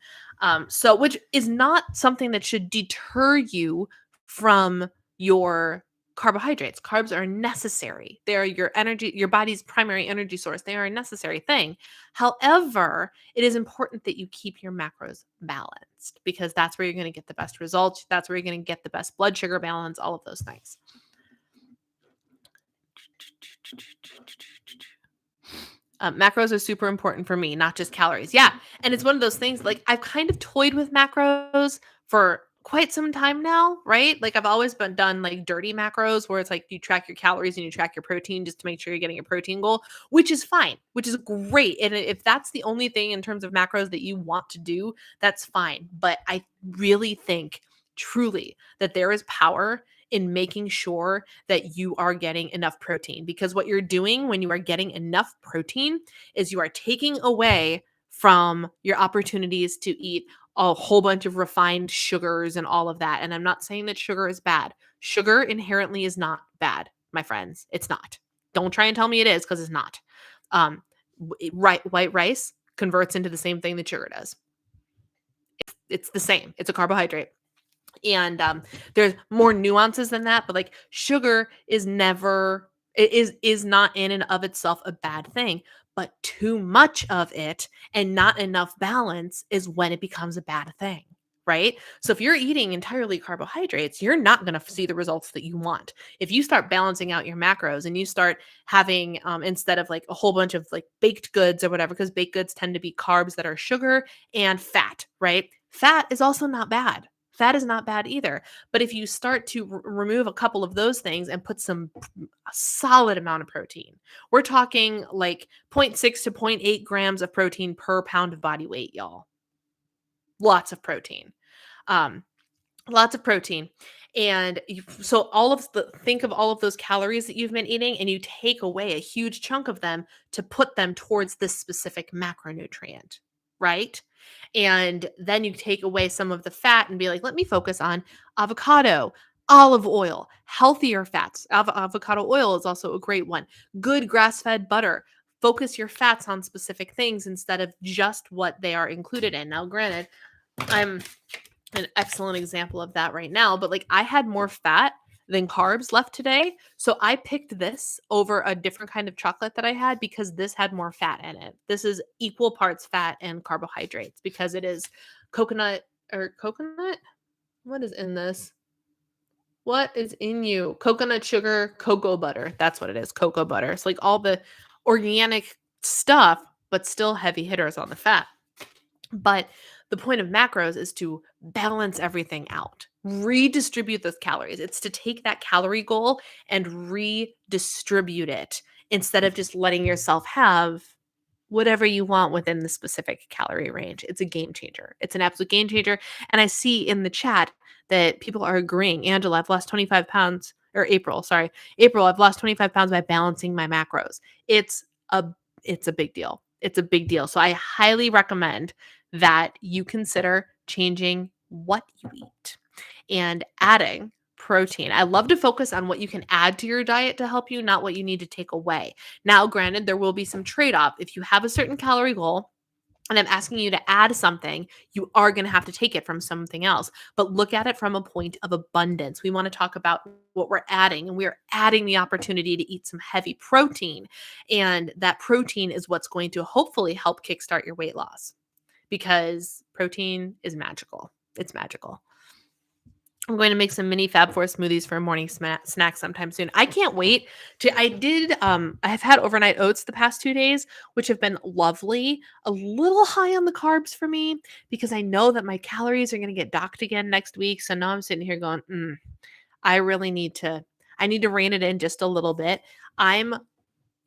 So, which is not something that should deter you from your carbohydrates. Carbs are necessary. They are your energy, your body's primary energy source. They are a necessary thing. However, it is important that you keep your macros balanced because that's where you're going to get the best results. That's where you're going to get the best blood sugar balance, all of those things. Macros are super important for me, not just calories. Yeah. And it's one of those things like I've kind of toyed with macros for quite some time now, right? Like I've always been done like dirty macros where it's like you track your calories and you track your protein just to make sure you're getting a protein goal, which is fine, which is great. And if that's the only thing in terms of macros that you want to do, that's fine. But I really think truly that there is power in making sure that you are getting enough protein because what you're doing when you are getting enough protein is you are taking away from your opportunities to eat a whole bunch of refined sugars and all of that. And I'm not saying that sugar is bad. Sugar inherently is not bad, my friends. It's not. Don't try and tell me it is because it's not. White rice converts into the same thing that sugar does. It's the same. It's a carbohydrate. And there's more nuances than that, but like sugar is never it is not in and of itself a bad thing, but too much of it and not enough balance is when it becomes a bad thing, right? So if you're eating entirely carbohydrates, you're not going to see the results that you want. If you start balancing out your macros and you start having instead of like a whole bunch of like baked goods or whatever, because baked goods tend to be carbs that are sugar and fat, right? Fat is also not bad. Fat is not bad either. But if you start to remove a couple of those things and put a solid amount of protein, we're talking like zero 0.6 to zero 0.8 grams of protein per pound of body weight, y'all. Lots of protein. Um, Lots of protein. And so think of all of those calories that you've been eating and you take away a huge chunk of them to put them towards this specific macronutrient, right? And then you take away some of the fat and be like, let me focus on avocado, olive oil, healthier fats. Avocado oil is also a great one. Good grass-fed butter. Focus your fats on specific things instead of just what they are included in. Now, granted, I'm an excellent example of that right now, but like I had more fat than carbs left today. So I picked this over a different kind of chocolate that I had because this had more fat in it. This is equal parts fat and carbohydrates because it is coconut or coconut. What is in this? What is in you? Coconut sugar, cocoa butter. That's what it is. Cocoa butter. It's like all the organic stuff, but still heavy hitters on the fat. But the point of macros is to balance everything out, redistribute those calories. It's to take that calorie goal and redistribute it instead of just letting yourself have whatever you want within the specific calorie range. It's a game changer. It's an absolute game changer. And I see in the chat that people are agreeing. Angela, I've lost 25 pounds, or April, sorry. April, I've lost 25 pounds by balancing my macros. It's a big deal. It's a big deal. So I highly recommend that you consider changing what you eat and adding protein. I love to focus on what you can add to your diet to help you, not what you need to take away. Now, granted, there will be some trade-off. If you have a certain calorie goal, and I'm asking you to add something, you are going to have to take it from something else. But look at it from a point of abundance. We want to talk about what we're adding, and we're adding the opportunity to eat some heavy protein. And that protein is what's going to hopefully help kickstart your weight loss because protein is magical. It's magical. I'm going to make some mini Fab Four smoothies for a morning snack sometime soon. I can't wait to. I've had overnight oats the past 2 days, which have been lovely. A little high on the carbs for me because I know that my calories are going to get docked again next week. So now I'm sitting here going, I need to rein it in just a little bit. I'm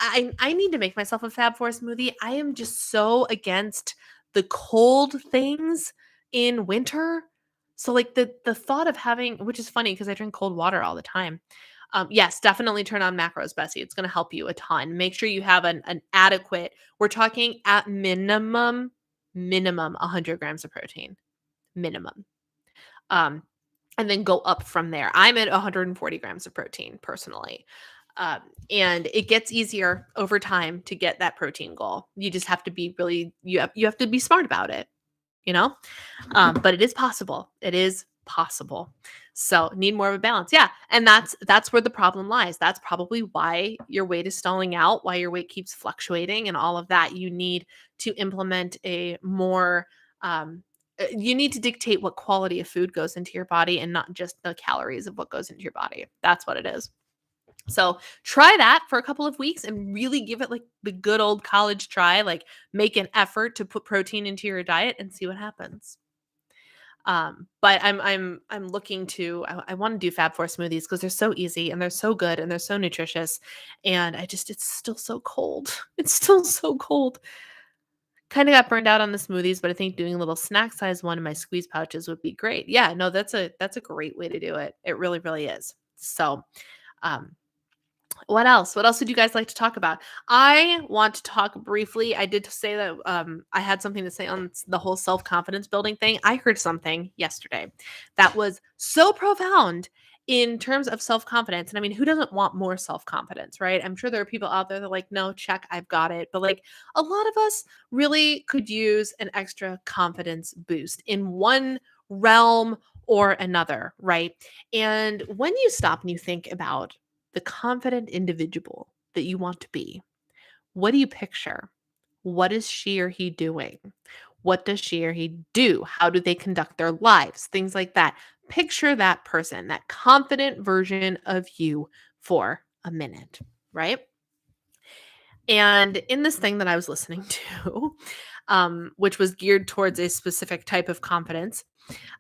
I need to make myself a Fab Four smoothie. I am just so against the cold things in winter. So like the thought of having, which is funny because I drink cold water all the time. Yes, definitely turn on macros, Bessie. It's going to help you a ton. Make sure you have an adequate. We're talking at minimum 100 grams of protein, minimum. Um, and then go up from there. I'm at 140 grams of protein personally. Um, and it gets easier over time to get that protein goal. You just have to be really you have to be smart about it, you know? But it is possible. It is possible. So need more of a balance. Yeah. And that's where the problem lies. That's probably why your weight is stalling out, why your weight keeps fluctuating and all of that. You need to implement a more you need to dictate what quality of food goes into your body and not just the calories of what goes into your body. That's what it is. So try that for a couple of weeks and really give it like the good old college try. Like make an effort to put protein into your diet and see what happens. But I'm looking to I want to do Fab Four smoothies because they're so easy and they're so good and they're so nutritious. And it's still so cold. It's still so cold. Kind of got burned out on the smoothies, but I think doing a little snack size one in my squeeze pouches would be great. Yeah, no, that's a great way to do it. It really, really is. So um what else? What else would you guys like to talk about? I want to talk briefly. I did say that I had something to say on the whole self-confidence building thing. I heard something yesterday that was so profound in terms of self-confidence. And I mean, who doesn't want more self-confidence, right? I'm sure there are people out there that are like, no, check, I've got it. But like a lot of us really could use an extra confidence boost in one realm or another, right? And when you stop and you think about the confident individual that you want to be, what do you picture? What is she or he doing? What does she or he do? How do they conduct their lives? Things like that. Picture that person, that confident version of you for a minute, right? And in this thing that I was listening to, which was geared towards a specific type of confidence,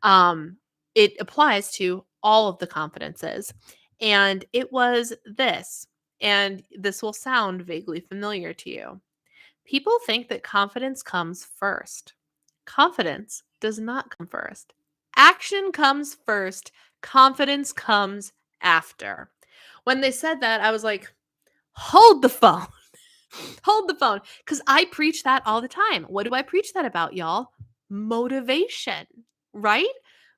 um, it applies to all of the confidences. And it was this, and this will sound vaguely familiar to you. People think that confidence comes first. Confidence does not come first. Action comes first, confidence comes after. When they said that, I was like, hold the phone. Hold the phone. Because I preach that all the time. What do I preach that about, y'all? Motivation, right?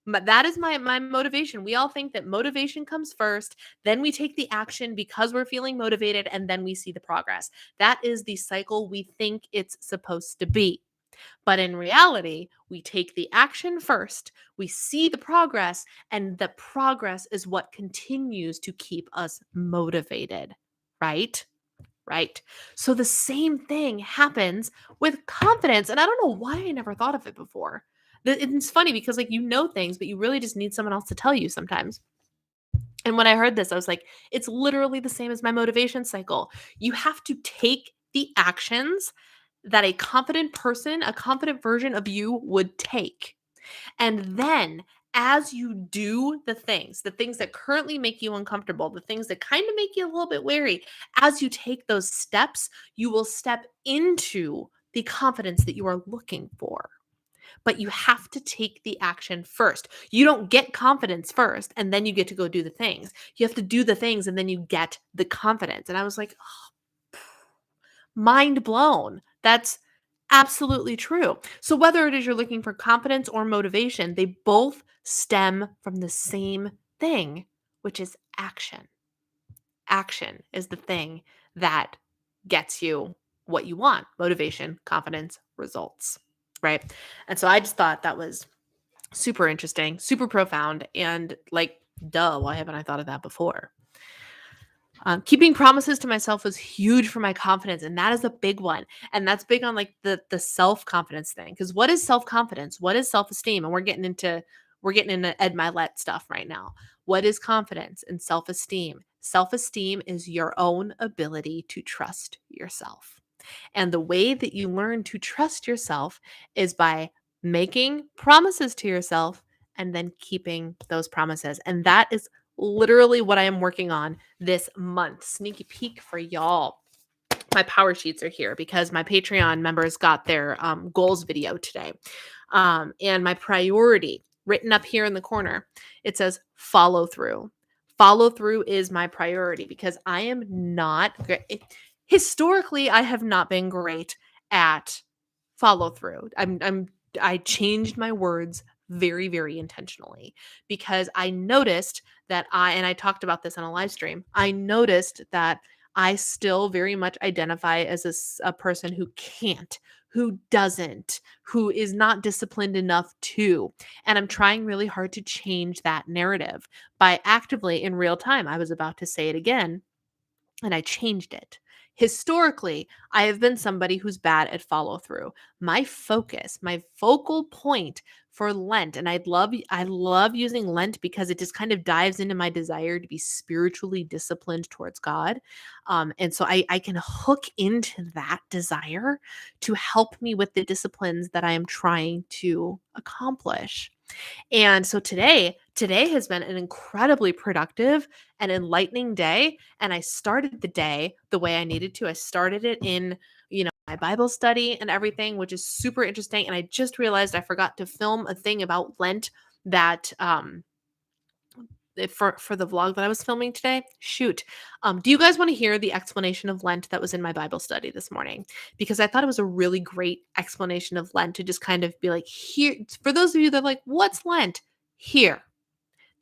But that is my motivation. We all think that motivation comes first, then we take the action because we're feeling motivated, and then we see the progress. That is the cycle we think it's supposed to be. But in reality, we take the action first, we see the progress, and the progress is what continues to keep us motivated, right? Right. So the same thing happens with confidence. And I don't know why I never thought of it before. It's funny because, like, you know things, but you really just need someone else to tell you sometimes. And when I heard this, I was like, it's literally the same as my motivation cycle. You have to take the actions that a confident person, a confident version of you would take. And then as you do the things that currently make you uncomfortable, the things that kind of make you a little bit wary, as you take those steps, you will step into the confidence that you are looking for. But you have to take the action first. You don't get confidence first and then you get to go do the things. You have to do the things and then you get the confidence. And I was like, oh, mind blown. That's absolutely true. So whether it is you're looking for confidence or motivation, they both stem from the same thing, which is action. Action is the thing that gets you what you want: motivation, confidence, results, right? And so I just thought that was super interesting, super profound, and like, duh, why haven't I thought of that before? Keeping promises to myself was huge for my confidence, and that is a big one. And that's big on like the self confidence thing. Because what is self confidence? What is self esteem? And we're getting into Ed Milet stuff right now. What is confidence and self esteem? Self esteem is your own ability to trust yourself. And the way that you learn to trust yourself is by making promises to yourself and then keeping those promises. And that is literally what I am working on this month. Sneaky peek for y'all. my power sheets are here because my Patreon members got their goals video today. And my priority written up here in the corner, it says follow through. Follow through is my priority because I am not great. Historically, I have not been great at follow through. I changed my words very, very intentionally because I noticed that and I talked about this on a live stream. I noticed that I still very much identify as a person who can't, who doesn't, who is not disciplined enough to. And I'm trying really hard to change that narrative by actively in real time. I was about to say it again and I changed it. Historically, I have been somebody who's bad at follow through. My focus, my focal point for Lent, and I love using Lent because it just kind of dives into my desire to be spiritually disciplined towards God. And so I can hook into that desire to help me with the disciplines that I am trying to accomplish. And so today has been an incredibly productive and enlightening day. And I started the day the way I needed to. I started it in, my Bible study and everything, which is super interesting. And I just realized I forgot to film a thing about Lent that for the vlog that I was filming today. Shoot. Do you guys want to hear the explanation of Lent that was in my Bible study this morning? Because I thought it was a really great explanation of Lent to just kind of be like, here, for those of you that are like, what's Lent? Here.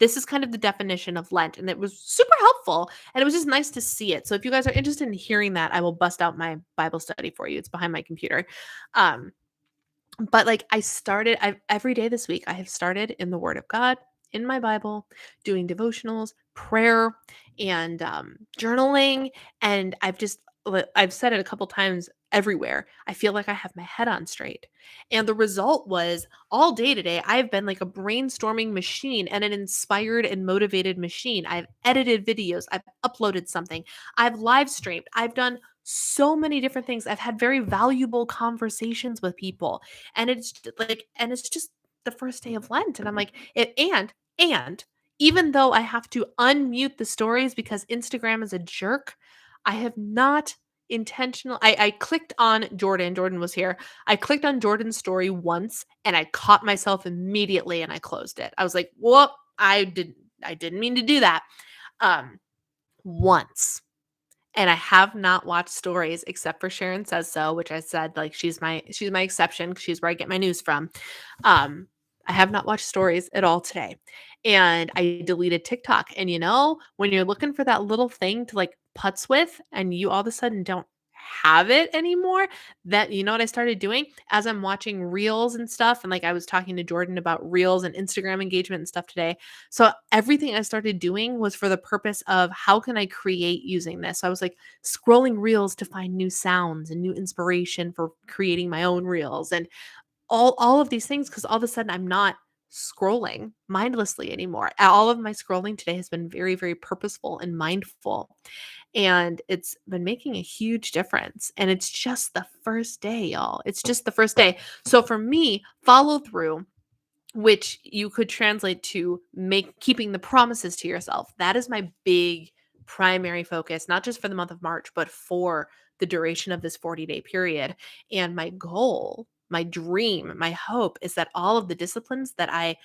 This is kind of the definition of Lent, and it was super helpful, and it was just nice to see it. So if you guys are interested in hearing that, I will bust out my Bible study for you. It's behind my computer. But like every day this week, I have started in the Word of God, in my Bible, doing devotionals, prayer, and journaling. And I've said it a couple times everywhere. I feel like I have my head on straight. And the result was all day today, I have been like a brainstorming machine and an inspired and motivated machine. I've edited videos, I've uploaded something, I've live streamed, I've done so many different things. I've had very valuable conversations with people. And it's just the first day of Lent. And I'm like, and even though I have to unmute the stories because Instagram is a jerk, I have not intentional. I clicked on Jordan. Jordan was here. I clicked on Jordan's story once and I caught myself immediately and I closed it. I was like, whoop, I didn't mean to do that. Once. And I have not watched stories except for Sharon Says So, which I said like she's my exception. She's where I get my news from. I have not watched stories at all today. And I deleted TikTok. And when you're looking for that little thing to like putz with and you all of a sudden don't have it anymore, that what I started doing as I'm watching reels and stuff. And like I was talking to Jordan about reels and Instagram engagement and stuff today. So everything I started doing was for the purpose of how can I create using this? So I was like scrolling reels to find new sounds and new inspiration for creating my own reels and all of these things because all of a sudden I'm not scrolling mindlessly anymore. All of my scrolling today has been very, very purposeful and mindful. And it's been making a huge difference. And it's just the first day, y'all. It's just the first day. So for me, follow through, which you could translate to keeping the promises to yourself. That is my big primary focus, not just for the month of March, but for the duration of this 40-day period. And my goal, my dream, my hope is that all of the disciplines that I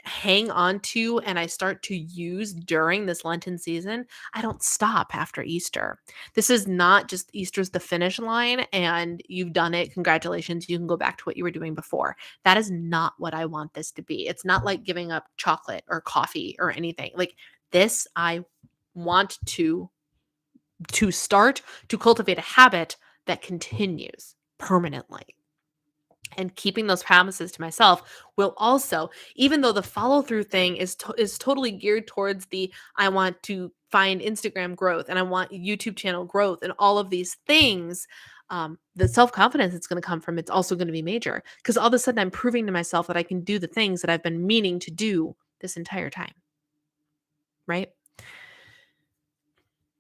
hang on to and I start to use during this Lenten season, I don't stop after Easter. This is not just Easter's the finish line and you've done it. Congratulations. You can go back to what you were doing before. That is not what I want this to be. It's not like giving up chocolate or coffee or anything. Like this, I want to start to cultivate a habit that continues permanently. And keeping those promises to myself will also, even though the follow through thing is totally geared towards I want to find Instagram growth and I want YouTube channel growth and all of these things, the self-confidence it's going to come from, it's also going to be major because all of a sudden I'm proving to myself that I can do the things that I've been meaning to do this entire time. Right?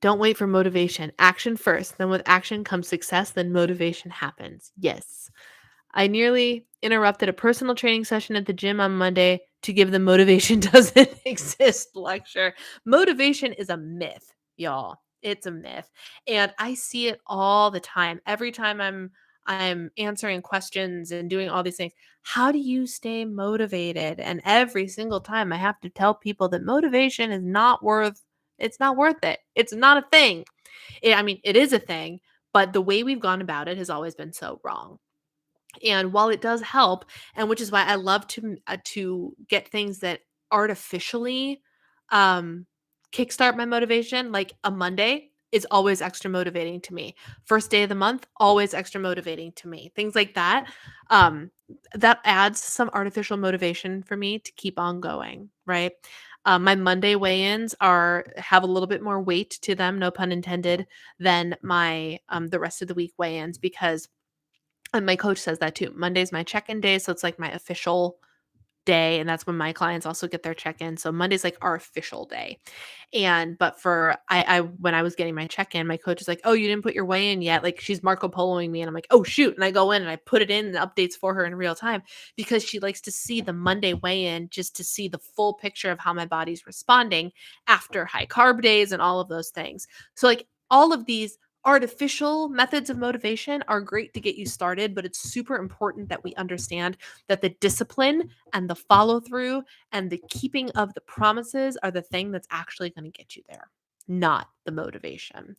Don't wait for motivation. Action first. Then with action comes success. Then motivation happens. Yes. I nearly interrupted a personal training session at the gym on Monday to give the motivation doesn't exist lecture. Motivation is a myth, y'all. It's a myth. And I see it all the time. Every time I'm answering questions and doing all these things. How do you stay motivated? And every single time I have to tell people that motivation is not worth it's not worth it. It's not a thing. I mean, it is a thing, but the way we've gone about it has always been so wrong. And while it does help, and which is why I love to get things that artificially um kickstart my motivation, like a Monday is always extra motivating to me. First day of the month, always extra motivating to me. Things like that. Um that adds some artificial motivation for me to keep on going, right? My Monday weigh-ins are have a little bit more weight to them, no pun intended, than my the rest of the week weigh-ins because and my coach says that too. Monday's my check-in day, so it's like my official day, and that's when my clients also get their check-in. So Monday's like our official day. And but for I when I was getting my check-in, my coach is like, "Oh, you didn't put your weigh in yet." Like she's Marco Poloing me and I'm like, "Oh shoot." And I go in and I put it in the updates for her in real time because she likes to see the Monday weigh-in just to see the full picture of how my body's responding after high carb days and all of those things. So like all of these artificial methods of motivation are great to get you started, but it's super important that we understand that the discipline and the follow through and the keeping of the promises are the thing that's actually going to get you there, not the motivation.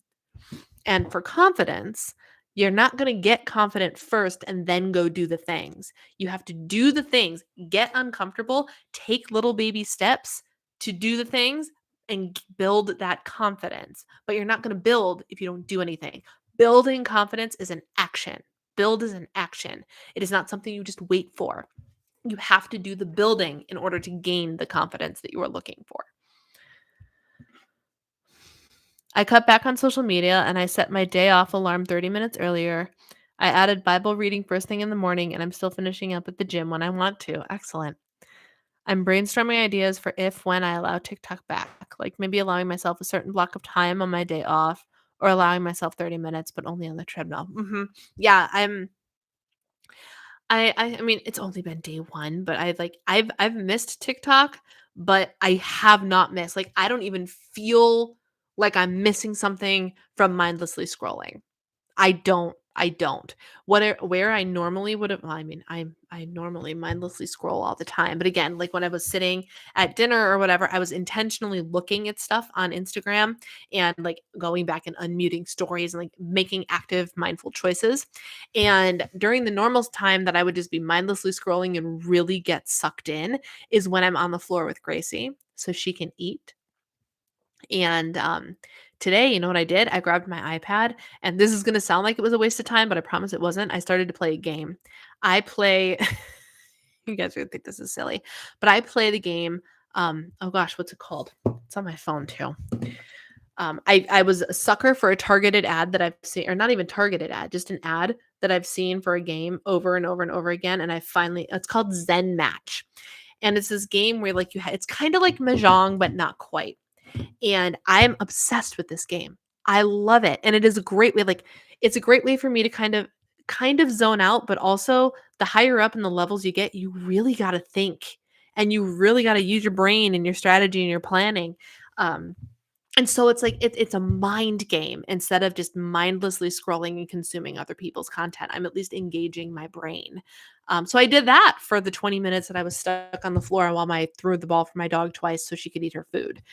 And for confidence, you're not going to get confident first and then go do the things. You have to do the things, get uncomfortable, take little baby steps to do the things and build that confidence. But you're not going to build if you don't do anything. Building confidence is an action. Build is an action. It is not something you just wait for. You have to do the building in order to gain the confidence that you are looking for. I cut back on social media and I set my day off alarm 30 minutes earlier. I added Bible reading first thing in the morning and I'm still finishing up at the gym when I want to. Excellent. I'm brainstorming ideas for if when I allow TikTok back, like maybe allowing myself a certain block of time on my day off or allowing myself 30 minutes but only on the treadmill. Yeah, I mean, it's only been day 1, but I've missed TikTok, but I have not missed like, I don't even feel like I'm missing something from mindlessly scrolling. I don't. Where I normally would have well, I mean, I normally mindlessly scroll all the time, but again, like when I was sitting at dinner or whatever, I was intentionally looking at stuff on Instagram and like going back and unmuting stories and like making active mindful choices. And during the normal time that I would just be mindlessly scrolling and really get sucked in is when I'm on the floor with Gracie so she can eat. And today, you know what I did? I grabbed my iPad, and this is going to sound like it was a waste of time, but I promise it wasn't. I started to play a game. I play, you guys are going to think this is silly, but I play the game. Oh gosh, what's it called? It's on my phone too. I was a sucker for a targeted ad that I've seen, or not even targeted ad, just an ad that I've seen for a game over and over and over again. And I finally, it's called Zen Match. And it's this game where like it's kind of like Mahjong, but not quite and I'm obsessed with this game. I love it. And it is a great way like it's a great way for me to kind of zone out, but also the higher up in the levels you get, you really got to think and you really got to use your brain and your strategy and your planning. Um and so it's like it's a mind game instead of just mindlessly scrolling and consuming other people's content. I'm at least engaging my brain. So I did that for the 20 minutes that I was stuck on the floor while I threw the ball for my dog twice so she could eat her food.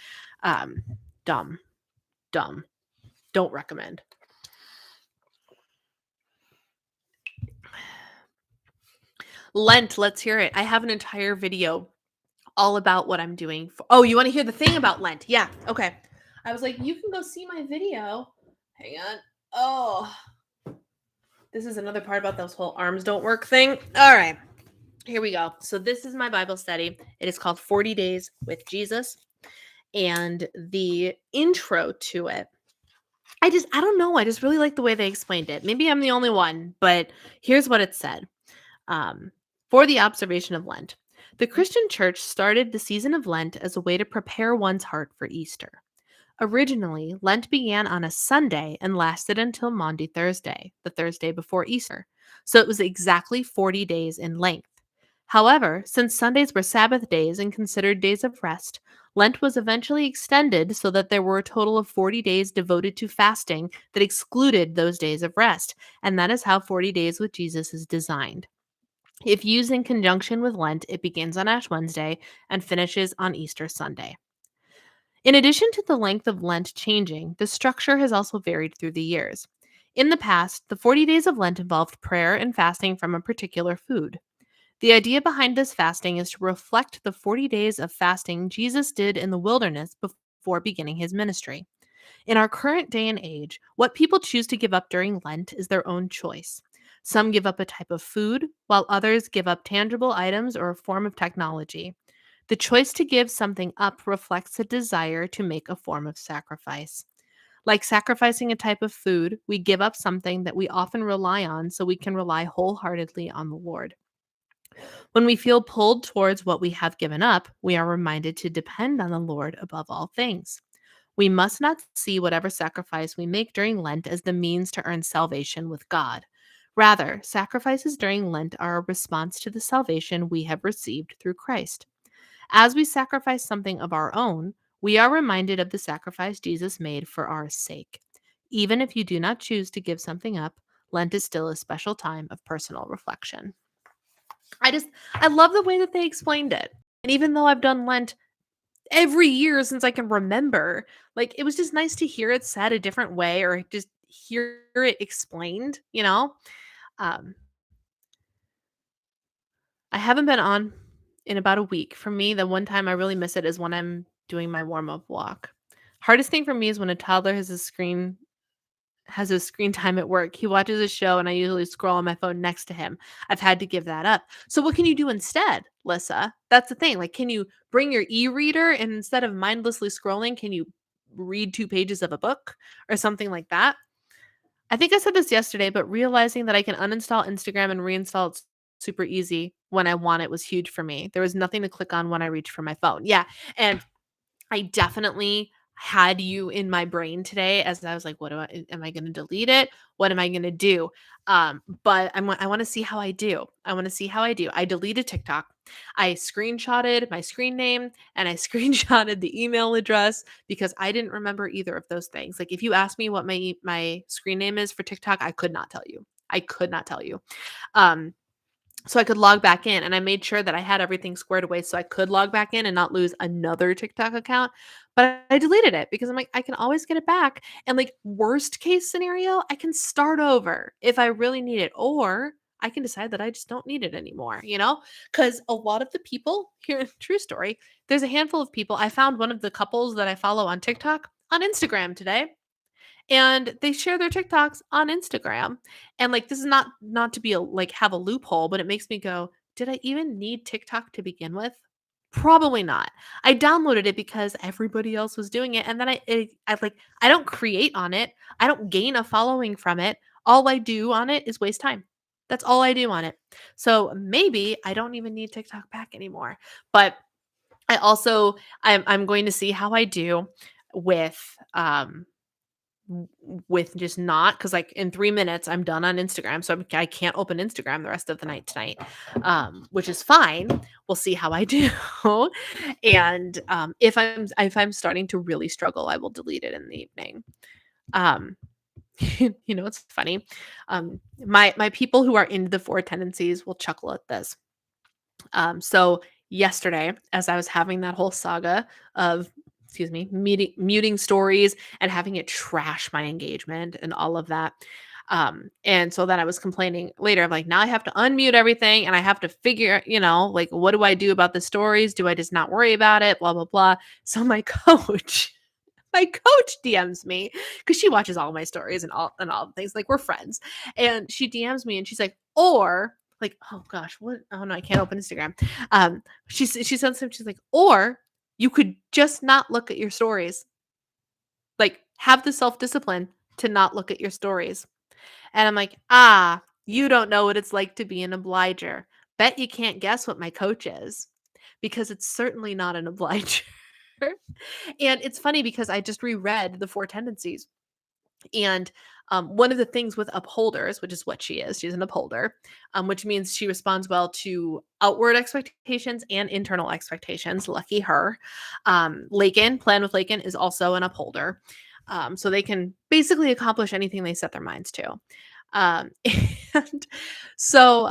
Um, dumb, dumb. Don't recommend. Lent, let's hear it. I have an entire video all about what I'm doing. Oh, you want to hear the thing about Lent? Yeah. Okay. I was like, you can go see my video. Hang on. Oh, this is another part about those whole arms don't work thing. All right. Here we go. So this is my Bible study. It is called 40 Days with Jesus. And the intro to it I don't know. I just really like the way they explained it. Maybe I'm the only one, but here's what it said. For the observation of Lent, the Christian church started the season of Lent as a way to prepare one's heart for Easter. Originally, Lent began on a Sunday and lasted until Maundy Thursday, the Thursday before Easter. So it was exactly 40 days in length. However, since Sundays were Sabbath days and considered days of rest, Lent was eventually extended so that there were a total of 40 days devoted to fasting that excluded those days of rest, and that is how 40 Days with Jesus is designed. If used in conjunction with Lent, it begins on Ash Wednesday and finishes on Easter Sunday. In addition to the length of Lent changing, the structure has also varied through the years. In the past, the 40 days of Lent involved prayer and fasting from a particular food. The idea behind this fasting is to reflect the 40 days of fasting Jesus did in the wilderness before beginning his ministry. In our current day and age, what people choose to give up during Lent is their own choice. Some give up a type of food, while others give up tangible items or a form of technology. The choice to give something up reflects a desire to make a form of sacrifice. Like sacrificing a type of food, we give up something that we often rely on so we can rely wholeheartedly on the Lord. When we feel pulled towards what we have given up, we are reminded to depend on the Lord above all things. We must not see whatever sacrifice we make during Lent as the means to earn salvation with God. Rather, sacrifices during Lent are a response to the salvation we have received through Christ. As we sacrifice something of our own, we are reminded of the sacrifice Jesus made for our sake. Even if you do not choose to give something up, Lent is still a special time of personal reflection. I just I love the way that they explained it. And even though I've done Lent every year since I can remember, like it was just nice to hear it said a different way or just hear it explained, you know? Um I haven't been on in about a week. For me, the one time I really miss it is when I'm doing my warm-up walk. Hardest thing for me is when a toddler has a screen time at work. He watches a show and I usually scroll on my phone next to him. I've had to give that up. So what can you do instead, Lissa? That's the thing. Like, can you bring your e-reader and instead of mindlessly scrolling, can you read 2 pages of a book or something like that? I think I said this yesterday, but realizing that I can uninstall Instagram and reinstall it super easy when I want it was huge for me. There was nothing to click on when I reached for my phone. Yeah. And I definitely had you in my brain today as I was like, what do I am I gonna delete it? What am I gonna do? But I wanna see how I do. I wanna see how I do. I deleted TikTok. I screenshotted my screen name and I screenshotted the email address because I didn't remember either of those things. Like if you ask me what my screen name is for TikTok, I could not tell you. I could not tell you. Um, so I could log back in and I made sure that I had everything squared away so I could log back in and not lose another TikTok account. But I deleted it because I'm like, I can always get it back. And like worst case scenario, I can start over if I really need it. Or I can decide that I just don't need it anymore, you know? Because a lot of the people here, true story, there's a handful of people. I found one of the couples that I follow on TikTok on Instagram today and they share their TikToks on Instagram. And like this is not to be a like have a loophole, but it makes me go, did I even need TikTok to begin with? Probably not. I downloaded it because everybody else was doing it and then I don't create on it. I don't gain a following from it. All I do on it is waste time. That's all I do on it. So maybe I don't even need TikTok back anymore. But I'm going to see how I do with with just not because like in 3 minutes I'm done on Instagram, so I can't open Instagram the rest of the night tonight, which is fine. We'll see how I do, and if I'm starting to really struggle, I will delete it in the evening. Um, it's funny. My people who are into the four tendencies will chuckle at this. So yesterday, as I was having that whole saga of, excuse me, muting stories and having it trash my engagement and all of that. And so then I was complaining later. I'm like, now I have to unmute everything and I have to figure, like, what do I do about the stories? Do I just not worry about it? Blah, blah, blah. So my coach, my coach DMs me because she watches all my stories and all the things. Like we're friends. And she DMs me and she's like, or like, oh gosh, what? Oh no, I can't open Instagram. She said something, she's like, or you could just not look at your stories. Like have the self-discipline to not look at your stories. And I'm like, you don't know what it's like to be an obliger. Bet you can't guess what my coach is because it's certainly not an obliger. And it's funny because I just reread the four tendencies And one of the things with upholders, which is what she is, she's an upholder, which means she responds well to outward expectations and internal expectations. Lucky her. Lakin, Plan with Lakin, is also an upholder. So they can basically accomplish anything they set their minds to. Um, and so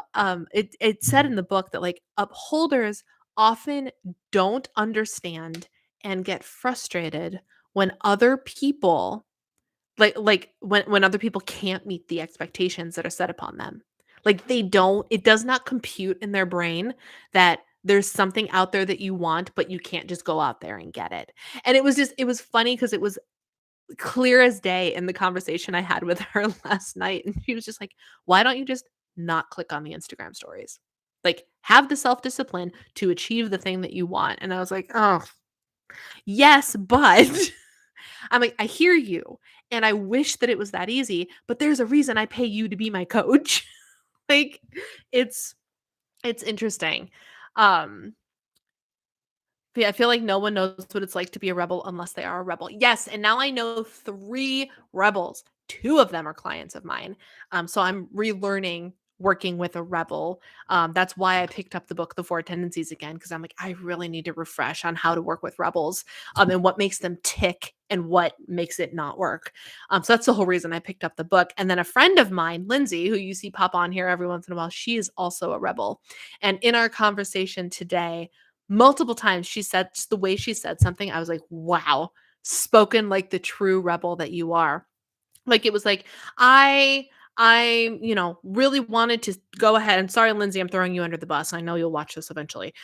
it said in the book that like upholders often don't understand and get frustrated when other people when other people can't meet the expectations that are set upon them. Like it does not compute in their brain that there's something out there that you want, but you can't just go out there and get it. And it was funny because it was clear as day in the conversation I had with her last night. And she was just like, why don't you just not click on the Instagram stories? Like, have the self discipline to achieve the thing that you want. And I was like, oh, yes, but I'm like, I hear you. And I wish that it was that easy, but there's a reason I pay you to be my coach. Like it's it's interesting. Um but yeah, I feel like no one knows what it's like to be a rebel unless they are a rebel. Yes, and now I know 3 rebels. 2 of them are clients of mine. So I'm relearning working with a rebel. That's why I picked up the book The 4 Tendencies again because I'm like I really need to refresh on how to work with rebels, and what makes them tick and what makes it not work. So that's the whole reason I picked up the book. And then a friend of mine, Lindsay, who you see pop on here every once in a while, she is also a rebel. And in our conversation today, multiple times she said just the way she said something, I was like, wow, spoken like the true rebel that you are. Like it was like, I really wanted to go ahead and sorry, Lindsay, I'm throwing you under the bus. I know you'll watch this eventually.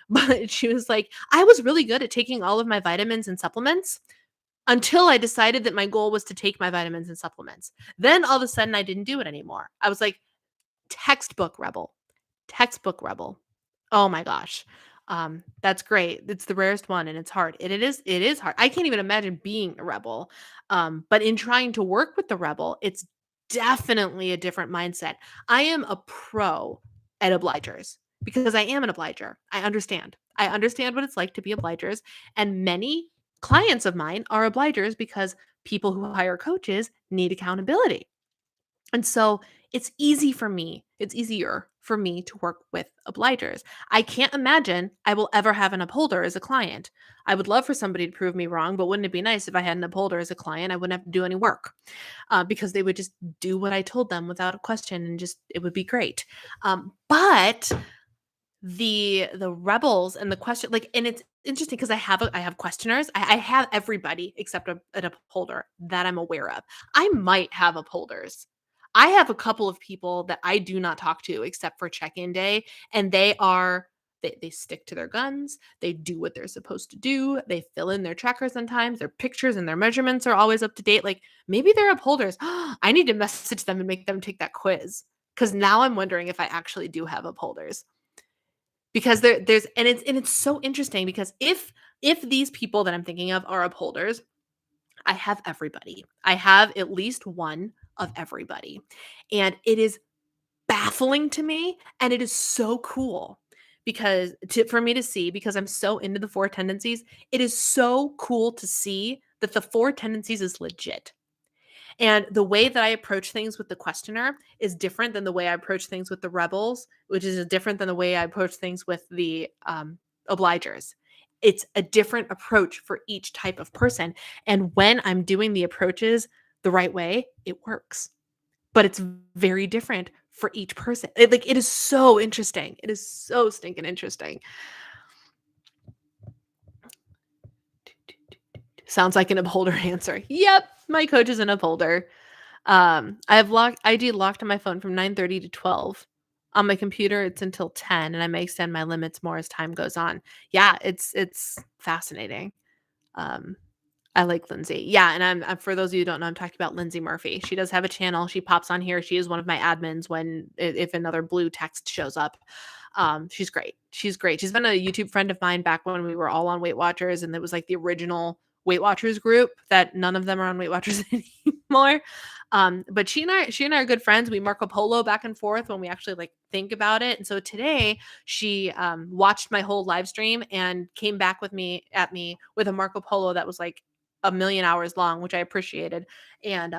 But she was like, I was really good at taking all of my vitamins and supplements until I decided that my goal was to take my vitamins and supplements. Then all of a sudden I didn't do it anymore. I was like, textbook rebel. Textbook rebel. Oh my gosh. That's great. It's the rarest one and it's hard. It is hard. I can't even imagine being a rebel. But in trying to work with the rebel, it's definitely a different mindset. I am a pro at obligers because I am an obliger. I understand. I understand what it's like to be obligers. And many clients of mine are obligers because people who hire coaches need accountability. And so it's easy for me. It's easier for me to work with obligers. I can't imagine I will ever have an upholder as a client. I would love for somebody to prove me wrong, but wouldn't it be nice if I had an upholder as a client? I wouldn't have to do any work because they would just do what I told them without a question and just it would be great. But the rebels and the question like and it's interesting because I have questioners. I have everybody except an upholder that I'm aware of. I might have upholders. I have a couple of people that I do not talk to except for check-in day, and they stick to their guns. They do what they're supposed to do. They fill in their checkers on times. Their pictures and their measurements are always up to date. Like maybe they're upholders. I need to message them and make them take that quiz because now I'm wondering if I actually do have upholders because there's and it's so interesting because if these people that I'm thinking of are upholders, I have everybody. I have at least one of everybody. And it is baffling to me and it is so cool for me to see because I'm so into the 4 tendencies, it is so cool to see that the 4 tendencies is legit. And the way that I approach things with the questioner is different than the way I approach things with the rebels, which is different than the way I approach things with the obligers. It's a different approach for each type of person. And when I'm doing the approaches the right way, it works. But it's very different for each person. It is so interesting. It is so stinking interesting. Sounds like an upholder answer. Yep, my coach is an upholder. I have ID locked on my phone from 9:30 to 12. On my computer, it's until 10, and I may extend my limits more as time goes on. Yeah, it's fascinating. Um, I like Lindsay. Yeah, and I'm for those of you who don't know, I'm talking about Lindsay Murphy. She does have a channel. She pops on here. She is one of my admins when if another blue text shows up. She's great. She's great. She's been a YouTube friend of mine back when we were all on Weight Watchers, and it was like the original Weight Watchers group that none of them are on Weight Watchers anymore. But she and I are good friends. We Marco Polo back and forth when we actually like think about it. And so today she watched my whole live stream and came back with me with a Marco Polo that was like a million hours long, which I appreciated, and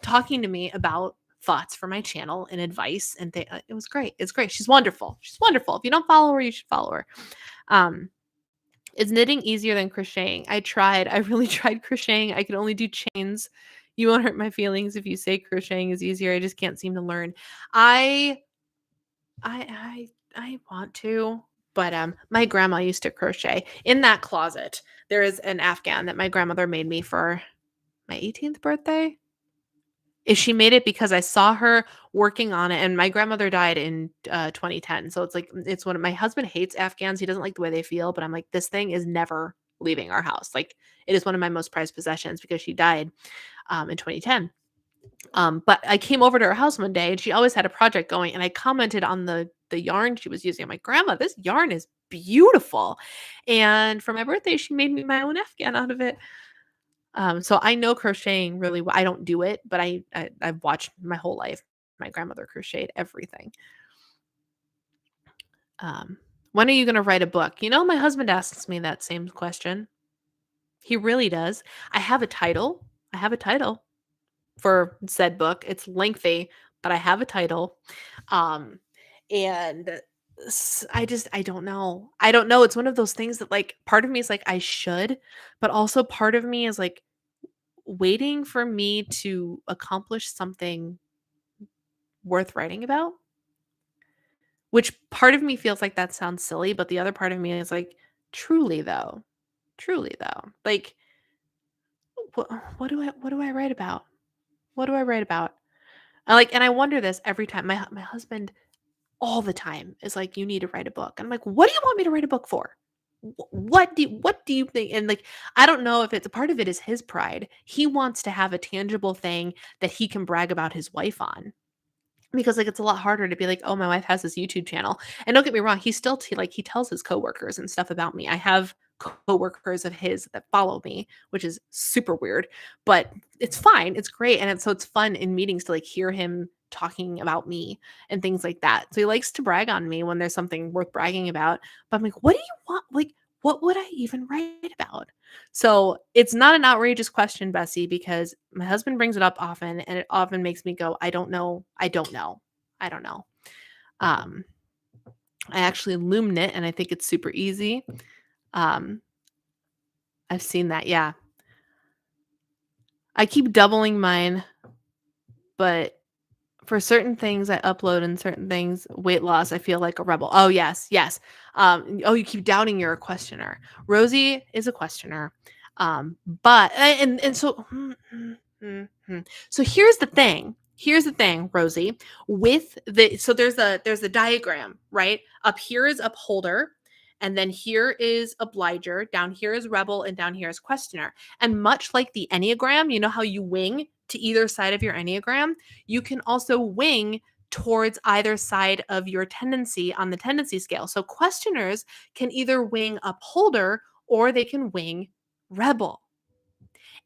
talking to me about thoughts for my channel and advice, and it was great. It's great. She's wonderful. She's wonderful. If you don't follow her, you should follow her. Is knitting easier than crocheting? I tried. I really tried crocheting. I could only do chains. You won't hurt my feelings if you say crocheting is easier. I just can't seem to learn. I want to, but my grandma used to crochet. In that closet, there is an Afghan that my grandmother made me for my 18th birthday. Is she made it because I saw her working on it, and my grandmother died in 2010. So it's like it's one of my husband hates Afghans. He doesn't like the way they feel, but I'm like, this thing is never leaving our house. Like it is one of my most prized possessions because she died in 2010. But I came over to her house one day and she always had a project going, and I commented on the yarn she was using. I'm like, Grandma, this yarn is beautiful. And for my birthday, she made me my own Afghan out of it. So I know crocheting really well. I don't do it, but I've watched my whole life. My grandmother crocheted everything. When are you going to write a book? You know, my husband asks me that same question. He really does. I have a title. For said book. It's lengthy, but I have a title. And I don't know. I don't know. It's one of those things that like part of me is like I should, but also part of me is like waiting for me to accomplish something worth writing about. Which part of me feels like that sounds silly, but the other part of me is like truly though. Like what do I write about? What do I write about? And I wonder this every time. My husband all the time is like, "You need to write a book." And I'm like, "What do you want me to write a book for? What do you think?" And like, I don't know if it's a part of it is his pride. He wants to have a tangible thing that he can brag about his wife on. Because, like, it's a lot harder to be like, "Oh, my wife has this YouTube channel." And don't get me wrong, he still like, he tells his coworkers and stuff about me. I have coworkers of his that follow me, which is super weird, but it's fine. It's great, and it's fun in meetings to, like, hear him talking about me and things like that. So he likes to brag on me when there's something worth bragging about, but I'm like, "What do you want? Like, what would I even write about?" So it's not an outrageous question, Bessie, because my husband brings it up often and it often makes me go, I don't know. I don't know. I don't know. Um, I actually loom knit and I think it's super easy. Um, I've seen that. Yeah. I keep doubling mine, but for certain things I upload and certain things, weight loss, I feel like a rebel. Oh, yes, yes. Oh, you keep doubting you're a questioner. Rosie is a questioner. But and so so here's the thing. Here's the thing, Rosie. With the so there's a diagram, right? Up here is upholder, and then here is obliger, down here is rebel, and down here is questioner. And much like the Enneagram, you know how you wing to either side of your Enneagram, you can also wing towards either side of your tendency on the tendency scale. So questioners can either wing upholder or they can wing rebel.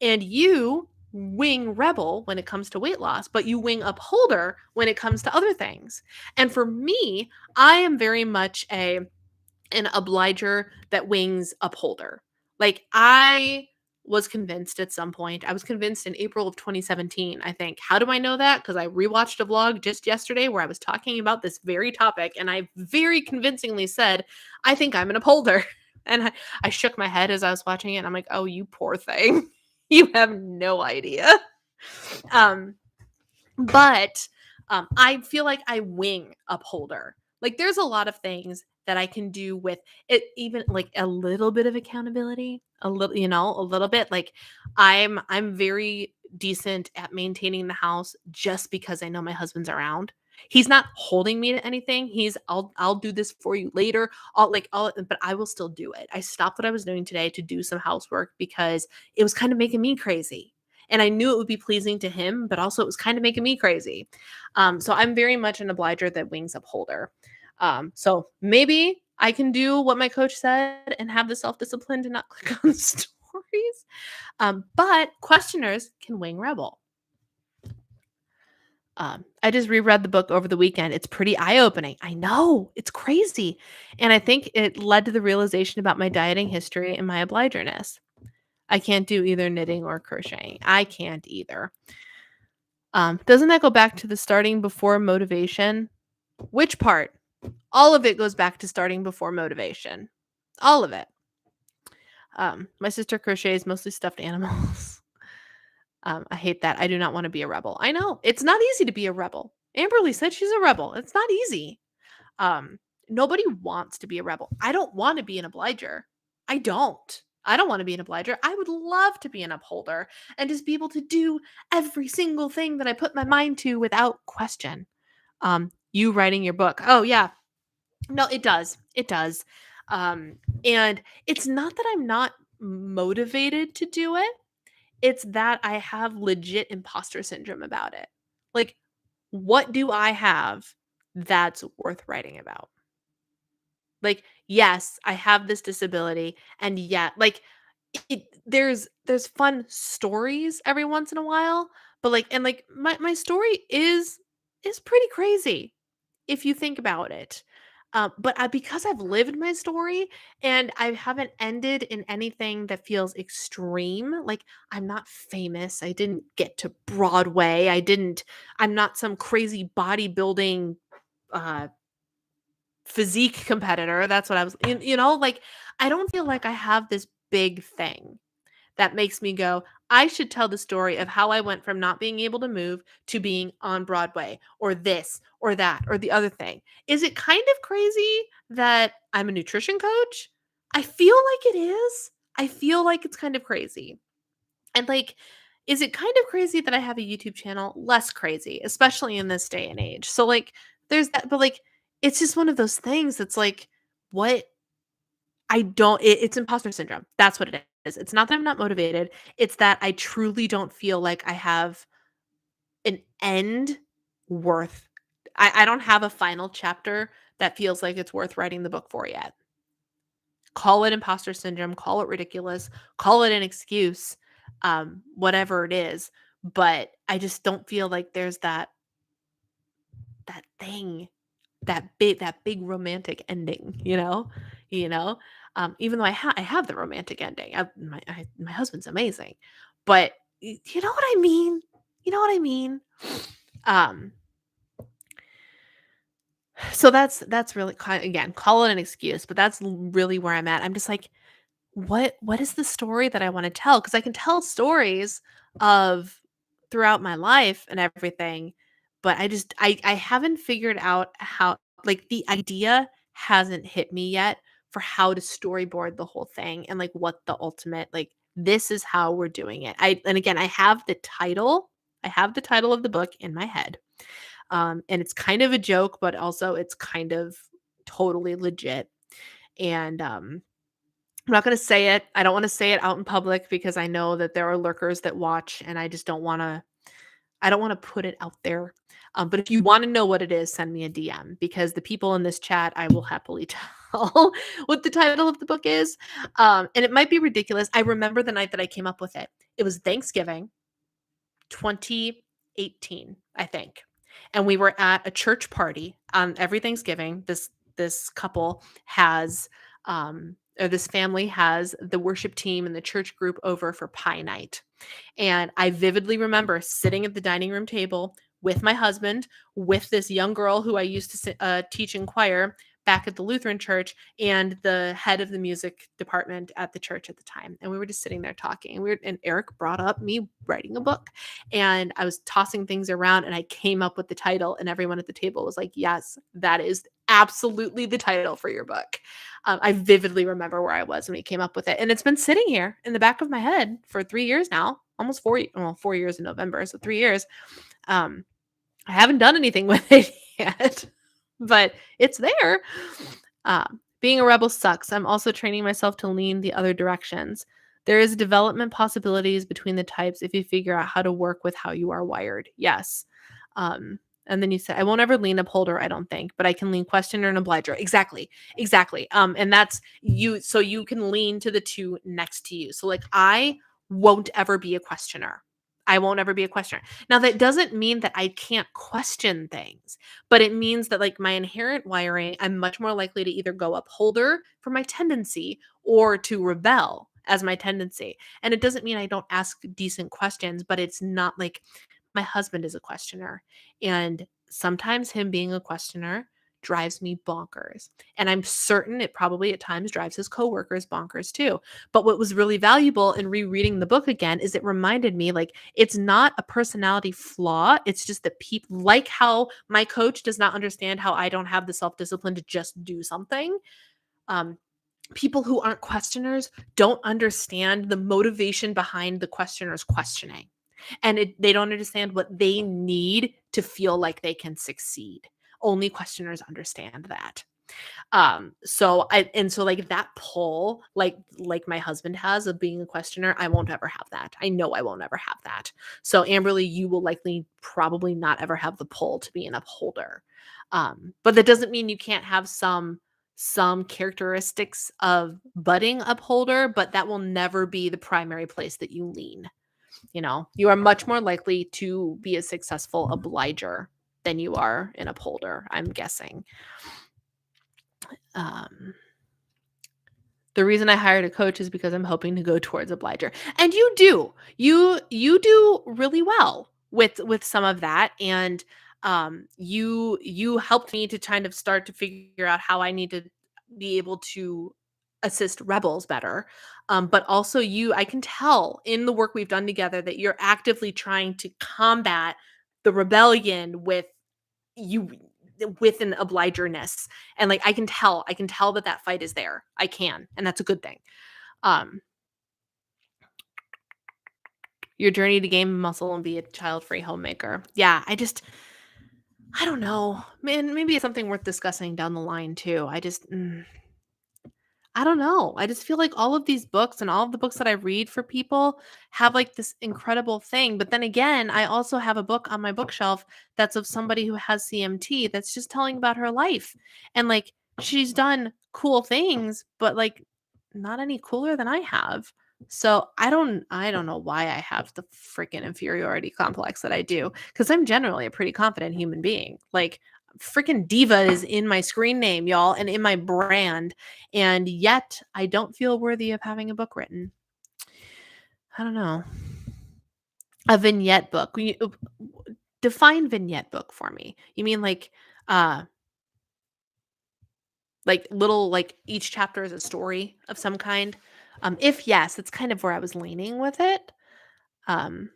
And you wing rebel when it comes to weight loss, but you wing upholder when it comes to other things. And for me, I am very much an obliger that wings upholder. Like I was convinced at some point. I was convinced in April of 2017, I think. How do I know that? Because I rewatched a vlog just yesterday where I was talking about this very topic and I very convincingly said, I think I'm an upholder. And I shook my head as I was watching it. And I'm like, oh, you poor thing. You have no idea. But I feel like I wing upholder. Like there's a lot of things that I can do with it, even like a little bit of accountability, a little, a little bit. Like I'm very decent at maintaining the house just because I know my husband's around. He's not holding me to anything. I'll do this for you later. But I will still do it. I stopped what I was doing today to do some housework because it was kind of making me crazy. And I knew it would be pleasing to him, but also it was kind of making me crazy. So I'm very much an obliger that wings upholder. So maybe I can do what my coach said and have the self-discipline to not click on stories. But questioners can wing rebel. I just reread the book over the weekend. It's pretty eye-opening. I know, it's crazy. And I think it led to the realization about my dieting history and my obligerness. I can't do either knitting or crocheting. I can't either. Doesn't that go back to the starting before motivation? Which part? All of it goes back to starting before motivation. All of it. My sister crochets mostly stuffed animals. I hate that. I do not want to be a rebel. I know. It's not easy to be a rebel. Amberly said she's a rebel. It's not easy. Nobody wants to be a rebel. I don't want to be an obliger. I don't. I don't want to be an obliger. I would love to be an upholder and just be able to do every single thing that I put my mind to without question. You writing your book. Oh yeah. No, it does. It does. And it's not that I'm not motivated to do it. It's that I have legit imposter syndrome about it. Like, what do I have that's worth writing about? Like, yes, I have this disability, and yet, like, there's fun stories every once in a while, but like, and like my story is pretty crazy if you think about it. But because I've lived my story and I haven't ended in anything that feels extreme, like I'm not famous, I didn't get to Broadway, I'm not some crazy bodybuilding uh physique competitor. That's what I was, like I don't feel like I have this big thing that makes me go, I should tell the story of how I went from not being able to move to being on Broadway or this or that or the other thing. Is it kind of crazy that I'm a nutrition coach? I feel like it is. I feel like it's kind of crazy. And like, is it kind of crazy that I have a YouTube channel? Less crazy, especially in this day and age. So like, there's that, but like, it's just one of those things that's like, what it's imposter syndrome. That's what it is. It's not that I'm not motivated. It's that I truly don't feel like I have an end worth. I don't have a final chapter that feels like it's worth writing the book for yet. Call it imposter syndrome, call it ridiculous, call it an excuse, whatever it is. But I just don't feel like there's that thing, that big romantic ending, you know. Even though I have the romantic ending, my husband's amazing, but you know what I mean. You know what I mean. Um, so that's really again, call it an excuse, but that's really where I'm at. I'm just like, what is the story that I want to tell? Because I can tell stories of throughout my life and everything, but I haven't figured out how, like, the idea hasn't hit me yet for how to storyboard the whole thing and like what the ultimate, like, this is how we're doing it. And again, I have the title. I have the title of the book in my head. And it's kind of a joke, but also it's kind of totally legit. And I'm not going to say it. I don't want to say it out in public because I know that there are lurkers that watch, and I just don't want to. I don't want to put it out there. But if you want to know what it is, send me a DM, because the people in this chat, I will happily tell what the title of the book is. And it might be ridiculous. I remember the night that I came up with it. It was Thanksgiving 2018, I think. And we were at a church party every Thanksgiving. This couple has or this family has the worship team and the church group over for pie night. And I vividly remember sitting at the dining room table with my husband, with this young girl who I used to teach in choir back at the Lutheran church, and the head of the music department at the church at the time. And we were just sitting there talking. And Eric brought up me writing a book. And I was tossing things around and I came up with the title, and everyone at the table was like, yes, that is absolutely the title for your book. I vividly remember where I was when we came up with it. And it's been sitting here in the back of my head for 3 years now, almost 4 years in November. So 3 years. I haven't done anything with it yet, but it's there. Being a rebel sucks. I'm also training myself to lean the other directions. There is development possibilities between the types if you figure out how to work with how you are wired. Yes. And then you said, I won't ever lean upholder, I don't think, but I can lean questioner and obliger. Exactly. Exactly. And that's you. So you can lean to the two next to you. So like, I won't ever be a questioner. I won't ever be a questioner. Now, that doesn't mean that I can't question things, but it means that, like, my inherent wiring, I'm much more likely to either go upholder for my tendency or to rebel. as my tendency. And it doesn't mean I don't ask decent questions, but it's not like my husband is a questioner. And sometimes him being a questioner drives me bonkers. And I'm certain it probably at times drives his coworkers bonkers too. But what was really valuable in rereading the book again is it reminded me like it's not a personality flaw. It's just that people, like how my coach does not understand how I don't have the self-discipline to just do something. Um, People who aren't questioners don't understand the motivation behind the questioner's questioning. And they don't understand what they need to feel like they can succeed. Only questioners understand that. So like that pull, like my husband has of being a questioner, I won't ever have that. I know I won't ever have that. So Amberly, you will likely probably not ever have the pull to be an upholder. But that doesn't mean you can't have some characteristics of budding upholder, but that will never be the primary place that you lean. You are much more likely to be a successful obliger than you are an upholder, I'm guessing. Um, the reason I hired a coach is because I'm hoping to go towards obliger. And you do. You do really well with some of that. And you helped me to kind of start to figure out how I need to be able to assist rebels better. But also I can tell in the work we've done together that you're actively trying to combat the rebellion you with an obligerness. And like I can tell that fight is there. I can, and that's a good thing. um your journey to gain muscle and be a child-free homemaker. Yeah, I don't know, man. Maybe it's something worth discussing down the line too. I don't know. I just feel like all of these books and all of the books that I read for people have like this incredible thing. But then again, I also have a book on my bookshelf that's of somebody who has CMT that's just telling about her life. And like she's done cool things, but like not any cooler than I have. So I don't know why I have the freaking inferiority complex that I do, because I'm generally a pretty confident human being. Like freaking Diva is in my screen name, y'all, and in my brand, and yet I don't feel worthy of having a book written. I don't know. A vignette book. Define vignette book for me. You mean uh like little, like each chapter is a story of some kind? If yes, that's kind of where I was leaning with it. Um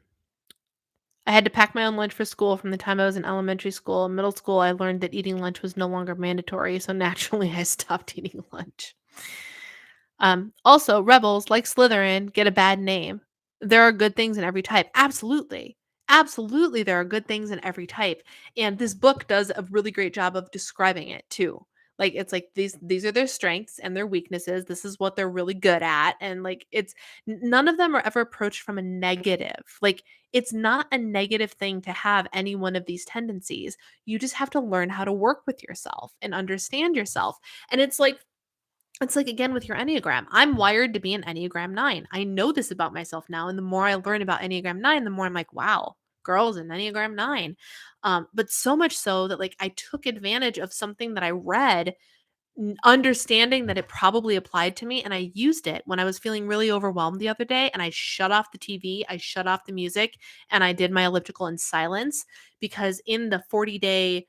I had to pack my own lunch for school from the time I was in elementary school. In middle school, I learned that eating lunch was no longer mandatory, so naturally I stopped eating lunch. Also, rebels like Slytherin get a bad name. There are good things in every type. Absolutely. Absolutely, there are good things in every type. And this book does a really great job of describing it too. Like it's like these are their strengths and their weaknesses. This is what they're really good at. And like none of them are ever approached from a negative. Like it's not a negative thing to have any one of these tendencies. You just have to learn how to work with yourself and understand yourself. And it's like again with your Enneagram. I'm wired to be an Enneagram 9. I know this about myself now. And the more I learn about Enneagram 9, the more I'm like, wow, girl's an Enneagram 9. But so much so that like I took advantage of something that I read, understanding that it probably applied to me, and I used it when I was feeling really overwhelmed the other day, and I shut off the TV, I shut off the music, and I did my elliptical in silence, because in the 40-day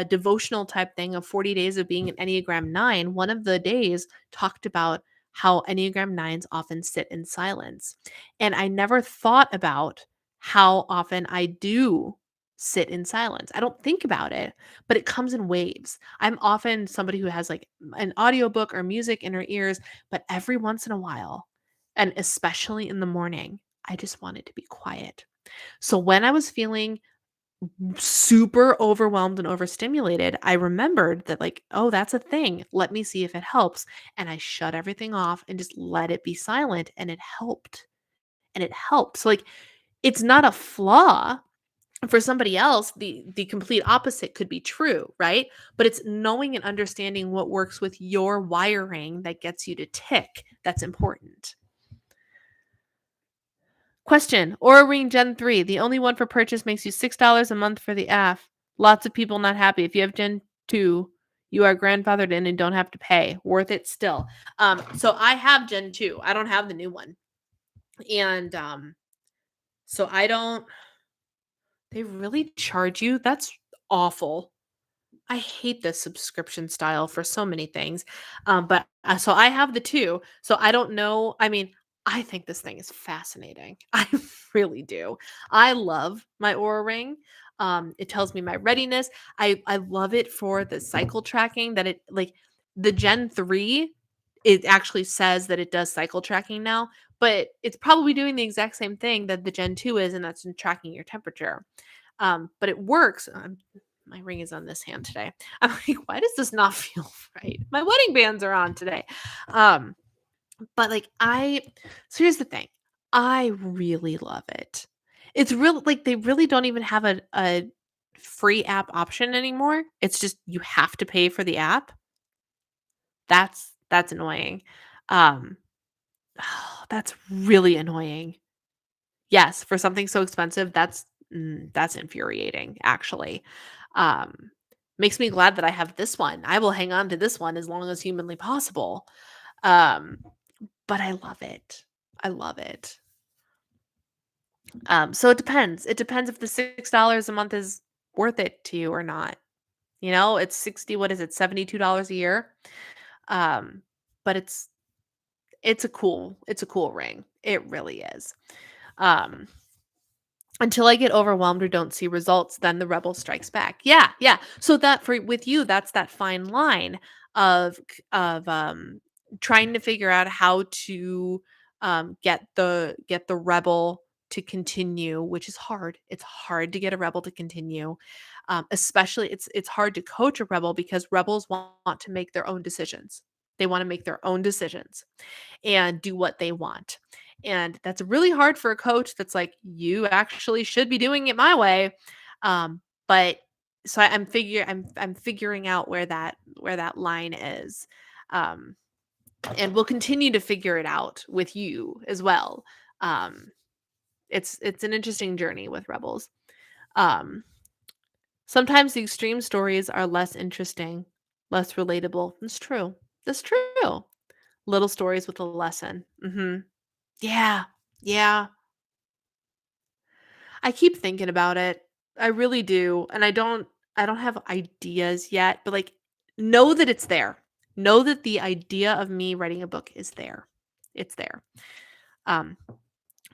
devotional type thing of 40 days of being an Enneagram 9, one of the days talked about how Enneagram 9s often sit in silence. And I never thought about how often I do sit in silence. I don't think about it, but it comes in waves. I'm often somebody who has like an audiobook or music in her ears, but every once in a while, and especially in the morning, I just wanted to be quiet. So when I was feeling super overwhelmed and overstimulated, I remembered that, like, oh, that's a thing. Let me see if it helps. And I shut everything off and just let it be silent. And it helped. And it helped. So, like, it's not a flaw. For somebody else, the complete opposite could be true, right? But it's knowing and understanding what works with your wiring that gets you to tick that's important. Question: Aura Ring Gen 3, the only one for purchase, makes you $6 a month for the app. Lots of people not happy. If you have Gen 2, You are grandfathered in and don't have to pay. Worth it still. So I have Gen 2. I don't have the new one. And so I don't they really charge you? That's awful. I hate this subscription style for so many things. But so I have the 2. So I don't know. I mean, I think this thing is fascinating. I really do. I love my Aura Ring. It tells me my readiness. I love it for the cycle tracking that it like the Gen 3, it actually says that it does cycle tracking now, but it's probably doing the exact same thing that the Gen 2 is, and that's in tracking your temperature. But it works. My ring is on this hand today. I'm like, why does this not feel right? My wedding bands are on today. Um, but like so here's the thing. I really love it. It's real like they really don't even have a free app option anymore. It's just you have to pay for the app. That's annoying. Um, that's really annoying. Yes, for something so expensive, that's infuriating, actually. Um, makes me glad that I have this one. I will hang on to this one as long as humanly possible. Um, but I love it. I love it. So it depends. It depends if the $6 a month is worth it to you or not. You know, it's 60, what is it, $72 a year? Um, but it's a cool ring. It really is. Um, Until I get overwhelmed or don't see results, then the rebel strikes back. Yeah, yeah. So that for with you, that's that fine line of trying to figure out how to get the rebel to continue, which is hard. It's hard to get a rebel to continue. Especially it's hard to coach a rebel because rebels want to make their own decisions. They want to make their own decisions and do what they want. And that's really hard for a coach that's like, you actually should be doing it my way. But so I'm figuring out where that line is. Um, and we'll continue to figure it out with you as well. Um, it's an interesting journey with rebels. Um, Sometimes the extreme stories are less interesting, less relatable. That's true. That's true. Little stories with a lesson. Yeah. Yeah. I keep thinking about it. I really do. And I don't have ideas yet, but like know that it's there. Know that the idea of me writing a book is there. It's there. Um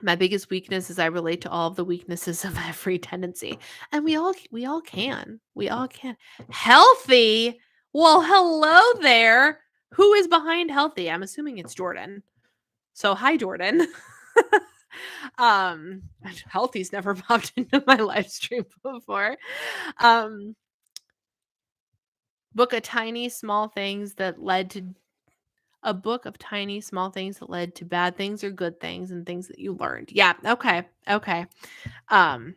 my biggest weakness is I relate to all of the weaknesses of every tendency. And we all can. We all can. Healthy? Well, hello there. Who is behind healthy? I'm assuming it's Jordan. So hi Jordan. um Healthy's never popped into my live stream before. um book of tiny small things that led to a book of tiny small things that led to bad things or good things and things that you learned. Yeah, okay. um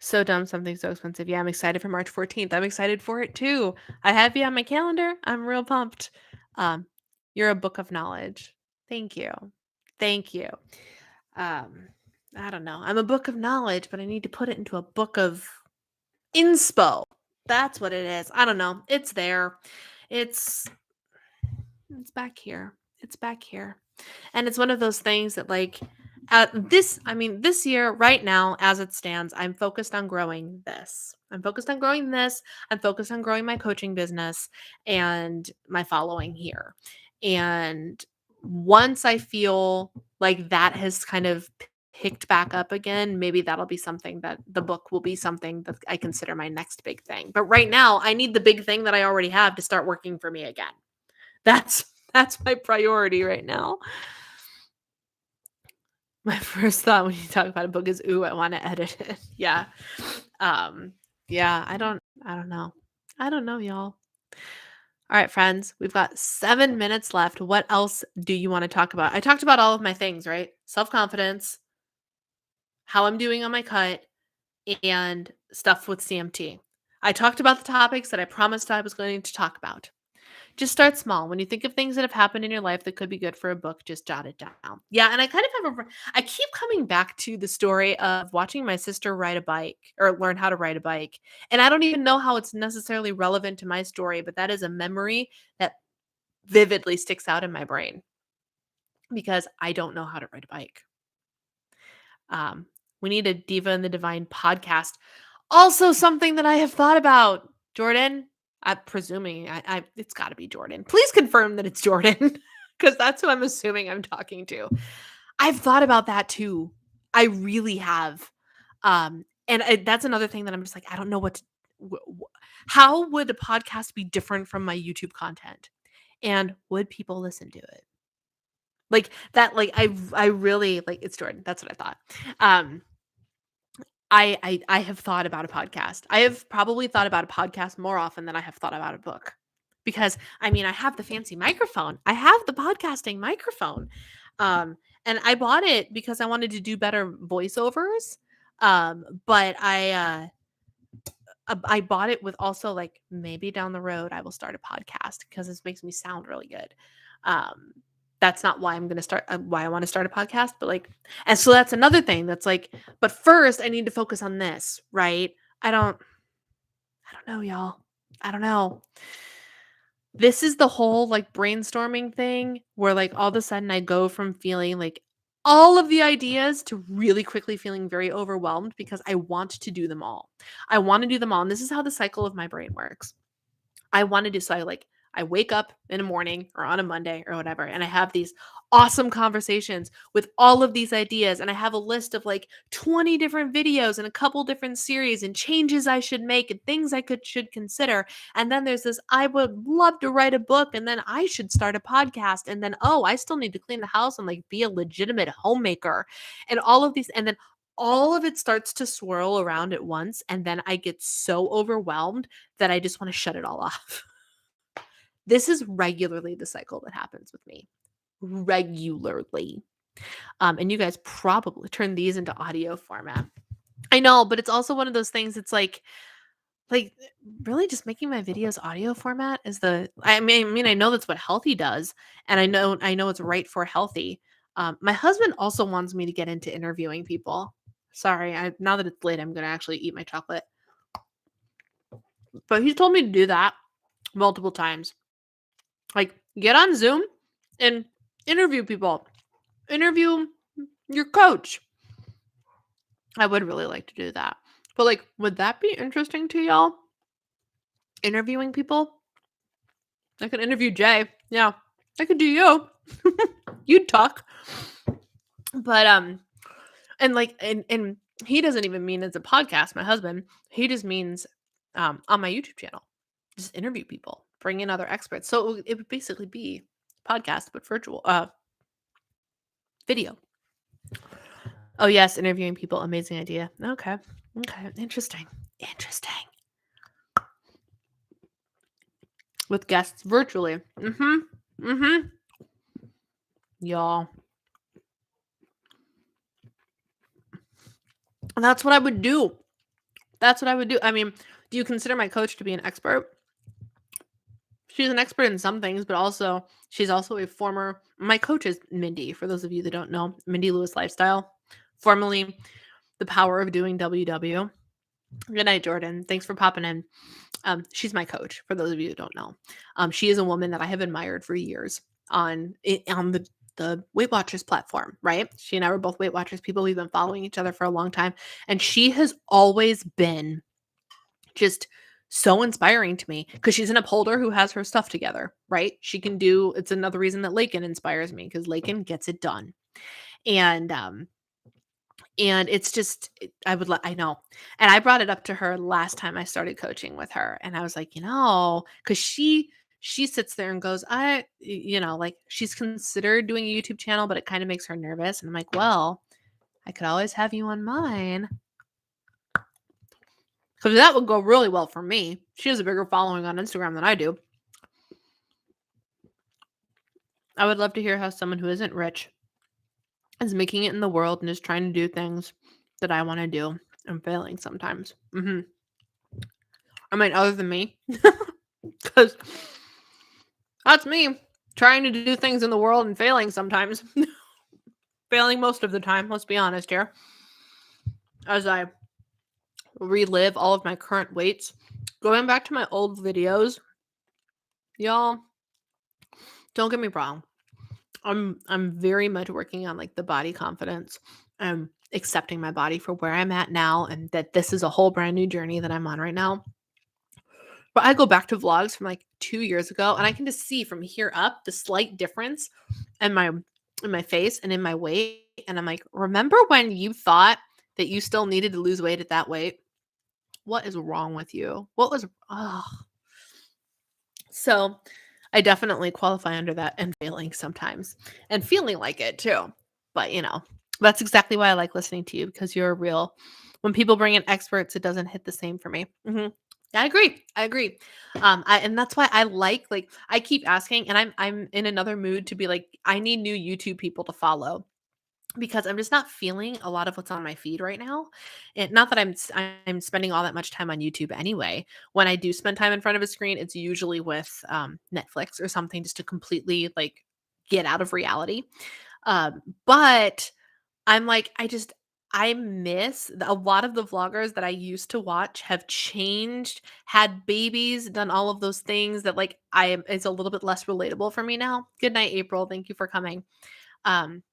so dumb, something so expensive. Yeah, I'm excited for March 14th. I'm excited for it too. I have you on my calendar. I'm real pumped. um you're a book of knowledge. Thank you. Thank you. um I don't know. I'm a book of knowledge, but I need to put it into a book of inspo. That's what it is. I don't know. It's there. It's it's back here. It's back here. And it's one of those things that like this year right now as it stands, I'm focused on growing this. I'm focused on growing this. I'm focused on growing my coaching business and my following here. And once I feel like that has kind of picked back up again, maybe that'll be something that the book will be something that I consider my next big thing. But right now, I need the big thing that I already have to start working for me again. That's that's my priority right now. My first thought when you talk about a book is, "Ooh, I wanna edit it." Yeah. Um, yeah, I don't know. I don't know, y'all. Alright, friends, we've got 7 minutes left. What else do you wanna talk about? I talked about all of my things, right? Self-confidence, how I'm doing on my cut, and stuff with CMT. I talked about the topics that I promised I was going to talk about. Just start small. When you think of things that have happened in your life that could be good for a book, just jot it down. Yeah, and I kind of have I keep coming back to the story of watching my sister ride a bike or learn how to ride a bike. And I don't even know how it's necessarily relevant to my story, but that is a memory that vividly sticks out in my brain because I don't know how to ride a bike. Um, we need a Diva and the Divine podcast. Also, something that I have thought about, Jordan. I'm presuming it's got to be Jordan. Please confirm that it's Jordan because that's who I'm assuming I'm talking to. I've thought about that too. I really have. That's another thing that I'm just like, I don't know what to, how would a podcast be different from my YouTube content? And would people listen to it? Like that, like I really like it's Jordan. That's what I thought. Um, I have thought about a podcast. I have probably thought about a podcast more often than I have thought about a book. Because I mean, I have the fancy microphone. I have the podcasting microphone. And I bought it because I wanted to do better voiceovers. But I bought it with also like maybe down the road I will start a podcast because this makes me sound really good. Um, that's not why I'm going to start why I want to start a podcast, but like and so that's another thing that's like but first I need to focus on this, right? I don't know, y'all. I don't know. This is the whole like brainstorming thing where like all of a sudden I go from feeling like all of the ideas to really quickly feeling very overwhelmed because I want to do them all. I want to do them all. And this is how the cycle of my brain works. I want to do so I wake up in the morning or on a Monday or whatever, and I have these awesome conversations with all of these ideas. And I have a list of like 20 different videos and a couple different series and changes I should make and things I should consider. And then there's this, I would love to write a book, and then I should start a podcast. And then, oh, I still need to clean the house and like be a legitimate homemaker and all of these. And then all of it starts to swirl around at once. And then I get so overwhelmed that I just want to shut it all off. This is regularly the cycle that happens with me. Regularly. And you guys probably turn these into audio format. I know, but it's also one of those things. It's like really just making my videos audio format is I mean, I know that's what healthy does, and I know it's right for healthy. My husband also wants me to get into interviewing people. Sorry, now that it's late, I'm gonna actually eat my chocolate. But he's told me to do that multiple times. Like, get on Zoom and interview people. Interview your coach. I would really like to do that. But like, would that be interesting to y'all? Interviewing people? I could interview Jay. Yeah. I could do you. You'd talk. But and like and he doesn't even mean as a podcast, my husband. He just means on my YouTube channel. Just interview people, bring in other experts. So it would basically be podcast but virtual video. Oh yes, interviewing people, amazing idea. Okay. Interesting. With guests virtually. Y'all. That's what I would do. I mean, do you consider my coach to be an expert? She's an expert in some things, but also she's also a former. My coach is Mindy. For those of you that don't know, Mindy Lewis Lifestyle, formerly The Power of Doing WW. Good night, Jordan. Thanks for popping in. She's my coach. For those of you who don't know, she is a woman that I have admired for years on the Weight Watchers platform. Right? She and I were both Weight Watchers people. We've been following each other for a long time, and she has always been just so inspiring to me because she's an upholder who has her stuff together, right? She can do it's another reason that Lakin inspires me because Lakin gets it done. And it's just I know. And I brought it up to her last time I started coaching with her. And I was like, because she sits there and goes, like she's considered doing a YouTube channel, but it kind of makes her nervous. And I'm like, well, I could always have you on mine. Because that would go really well for me. She has a bigger following on Instagram than I do. I would love to hear how someone who isn't rich is making it in the world and is trying to do things that I want to do and failing sometimes. I mean, other than me. Because That's me trying to do things in the world and failing sometimes. Failing most of the time, let's be honest here. As I relive all of my current weights, going back to my old videos, y'all, don't get me wrong. I'm very much working on like the body confidence and accepting my body for where I'm at now and that this is a whole brand new journey that I'm on right now. But I go back to vlogs from like 2 years ago and I can just see from here up the slight difference in my face and in my weight. And I'm like, remember when you thought that you still needed to lose weight at that weight? What is wrong with you? What was So I definitely qualify under that and failing sometimes and feeling like it too. But that's exactly why I like listening to you because you're real. When people bring in experts, it doesn't hit the same for me. I agree. I agree. And that's why I like I keep asking, and I'm in another mood to be like, I need new YouTube people to follow because I'm just not feeling a lot of what's on my feed right now. And not that I'm spending all that much time on YouTube anyway. When I do spend time in front of a screen, it's usually with Netflix or something just to completely like get out of reality. But I'm like, I miss a lot of the vloggers that I used to watch have changed, had babies, done all of those things that like it's a little bit less relatable for me now. Good night, April. Thank you for coming. Um,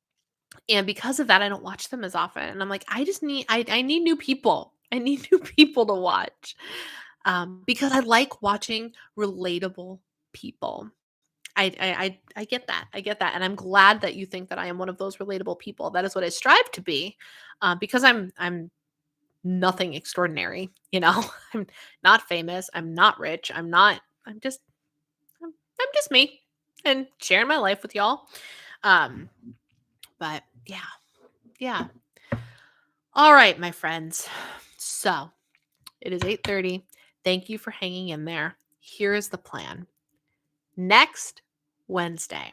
and because of that, I don't watch them as often. And I'm like, I need new people. I need new people to watch. Because I like watching relatable people. I get that. I get that. And I'm glad that you think that I am one of those relatable people. That is what I strive to be. Because I'm nothing extraordinary, I'm not famous. I'm not rich. I'm just me and sharing my life with y'all. Um, but yeah. Yeah. All right, my friends. So it is 8:30. Thank you for hanging in there. Here is the plan. Next Wednesday.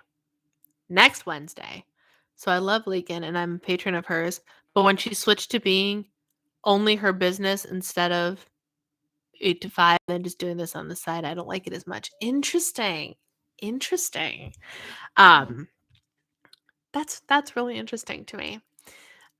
Next Wednesday. So I love Leakin and I'm a patron of hers. But when she switched to being only her business instead of 8 to 5 and just doing this on the side, I don't like it as much. Interesting. Interesting. Um, that's really interesting to me.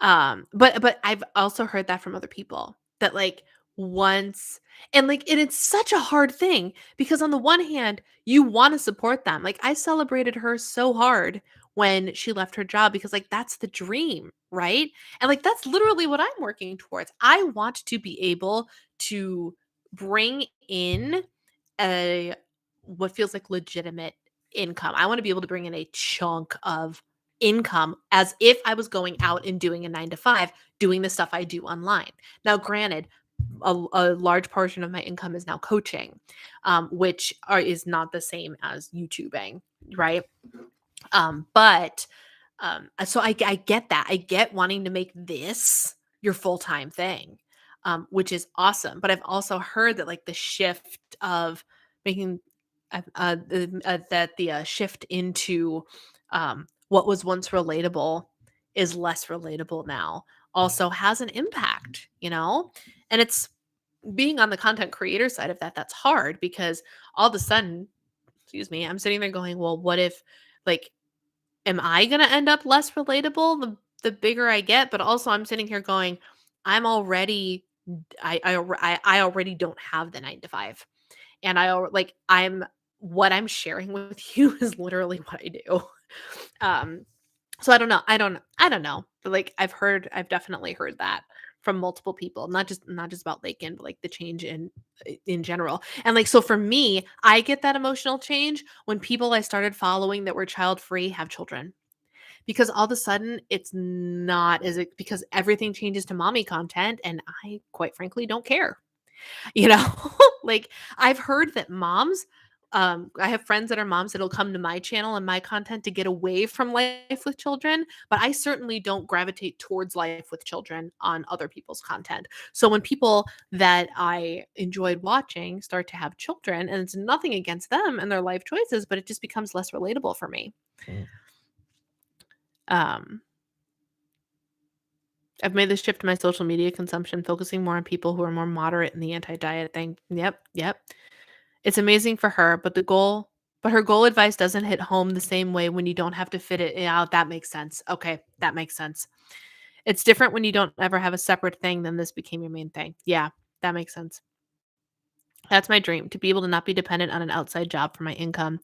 But I've also heard that from other people that like once and it's such a hard thing because on the one hand, you want to support them. Like I celebrated her so hard when she left her job because like that's the dream, right? And like that's literally what I'm working towards. I want to be able to bring in a what feels like legitimate income. I want to be able to bring in a chunk of income as if I was going out and doing a 9 to 5, doing the stuff I do online. Now, granted, a large portion of my income is now coaching, which is not the same as YouTubing, right? But so I get that. I get wanting to make this your full time thing, which is awesome. But I've also heard that like the shift of making that the shift into what was once relatable is less relatable now. Also has an impact, and it's being on the content creator side of that. That's hard because all of a sudden, excuse me, I'm sitting there going, well, what if like am I gonna end up less relatable the bigger I get? But also I'm sitting here going, I'm already I already don't have the 9 to 5. And I'm what I'm sharing with you is literally what I do. Um so I don't know. But like I've definitely heard that from multiple people, not just about Lakin, but like the change in general. And like so for me, I get that emotional change when people I started following that were child free have children because all of a sudden it's not as it because everything changes to mommy content and I quite frankly don't care. You know, like I've heard that moms, I have friends that are moms that'll come to my channel and my content to get away from life with children, but I certainly don't gravitate towards life with children on other people's content. So when people that I enjoyed watching start to have children, and it's nothing against them and their life choices, but it just becomes less relatable for me. Um, I've made the shift to my social media consumption, focusing more on people who are more moderate in the anti-diet thing. Yep, yep. It's amazing for her, but the goal But her goal advice doesn't hit home the same way when you don't have to fit it out. That makes sense. Okay, that makes sense. It's different when you don't ever have a separate thing, then this became your main thing. Yeah, that makes sense. That's my dream, to be able to not be dependent on an outside job for my income,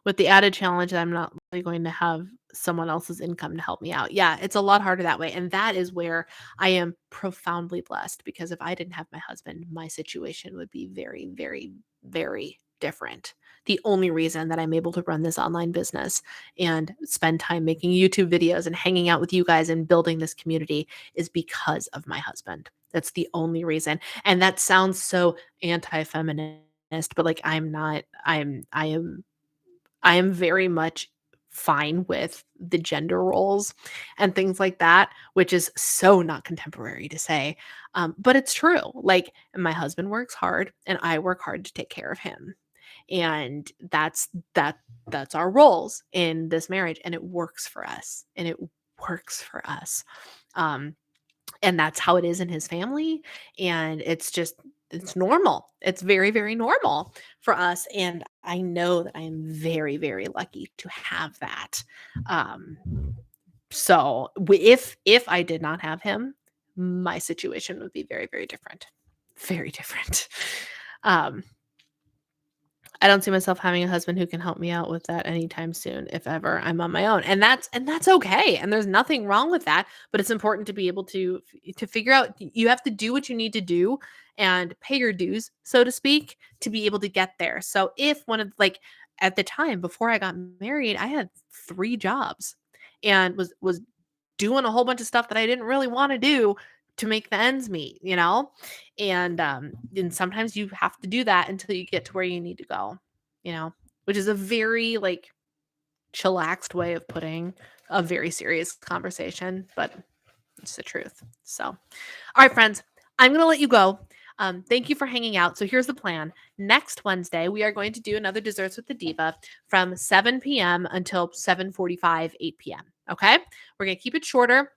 with the added challenge that I'm not really going to have someone else's income to help me out. Yeah, it's a lot harder that way. And that is where I am profoundly blessed, because if I didn't have my husband, my situation would be very, very, very different. The only reason that I'm able to run this online business and spend time making YouTube videos and hanging out with you guys and building this community is because of my husband. That's the only reason. And that sounds so anti-feminist, but like I'm not. I am very much fine with the gender roles and things like that, which is so not contemporary to say. But it's true. Like, my husband works hard and I work hard to take care of him. And that's our roles in this marriage, and it works for us. And it works for us. Um and that's how it is in his family, and it's normal. It's very, very normal for us, and I know that I am very, very lucky to have that. Um, so if I did not have him, my situation would be very, very different. Very different. Um, I don't see myself having a husband who can help me out with that anytime soon, if ever. I'm on my own. And that's okay. And there's nothing wrong with that, but it's important to be able to figure out, you have to do what you need to do and pay your dues, so to speak, to be able to get there. So if one of like at the time before I got married, I had 3 jobs and was doing a whole bunch of stuff that I didn't really want to do to make the ends meet, you know? And sometimes you have to do that until you get to where you need to go, you know, which is a very like chillaxed way of putting a very serious conversation, but it's the truth. So, all right, friends, I'm going to let you go. Thank you for hanging out. So here's the plan. Next Wednesday, we are going to do another Desserts with the Diva from 7 p.m. until 7:45, 8 p.m. Okay? We're going to keep it shorter.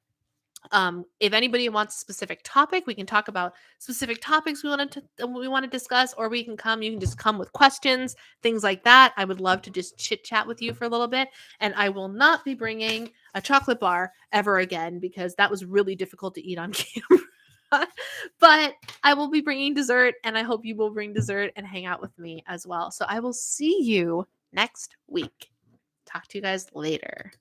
If anybody wants a specific topic, we can talk about specific topics we want to discuss, or you can just come with questions, things like that. I would love to just chit chat with you for a little bit. And I will not be bringing a chocolate bar ever again, because that was really difficult to eat on camera. But I will be bringing dessert, and I hope you will bring dessert and hang out with me as well. So I will see you next week. Talk to you guys later.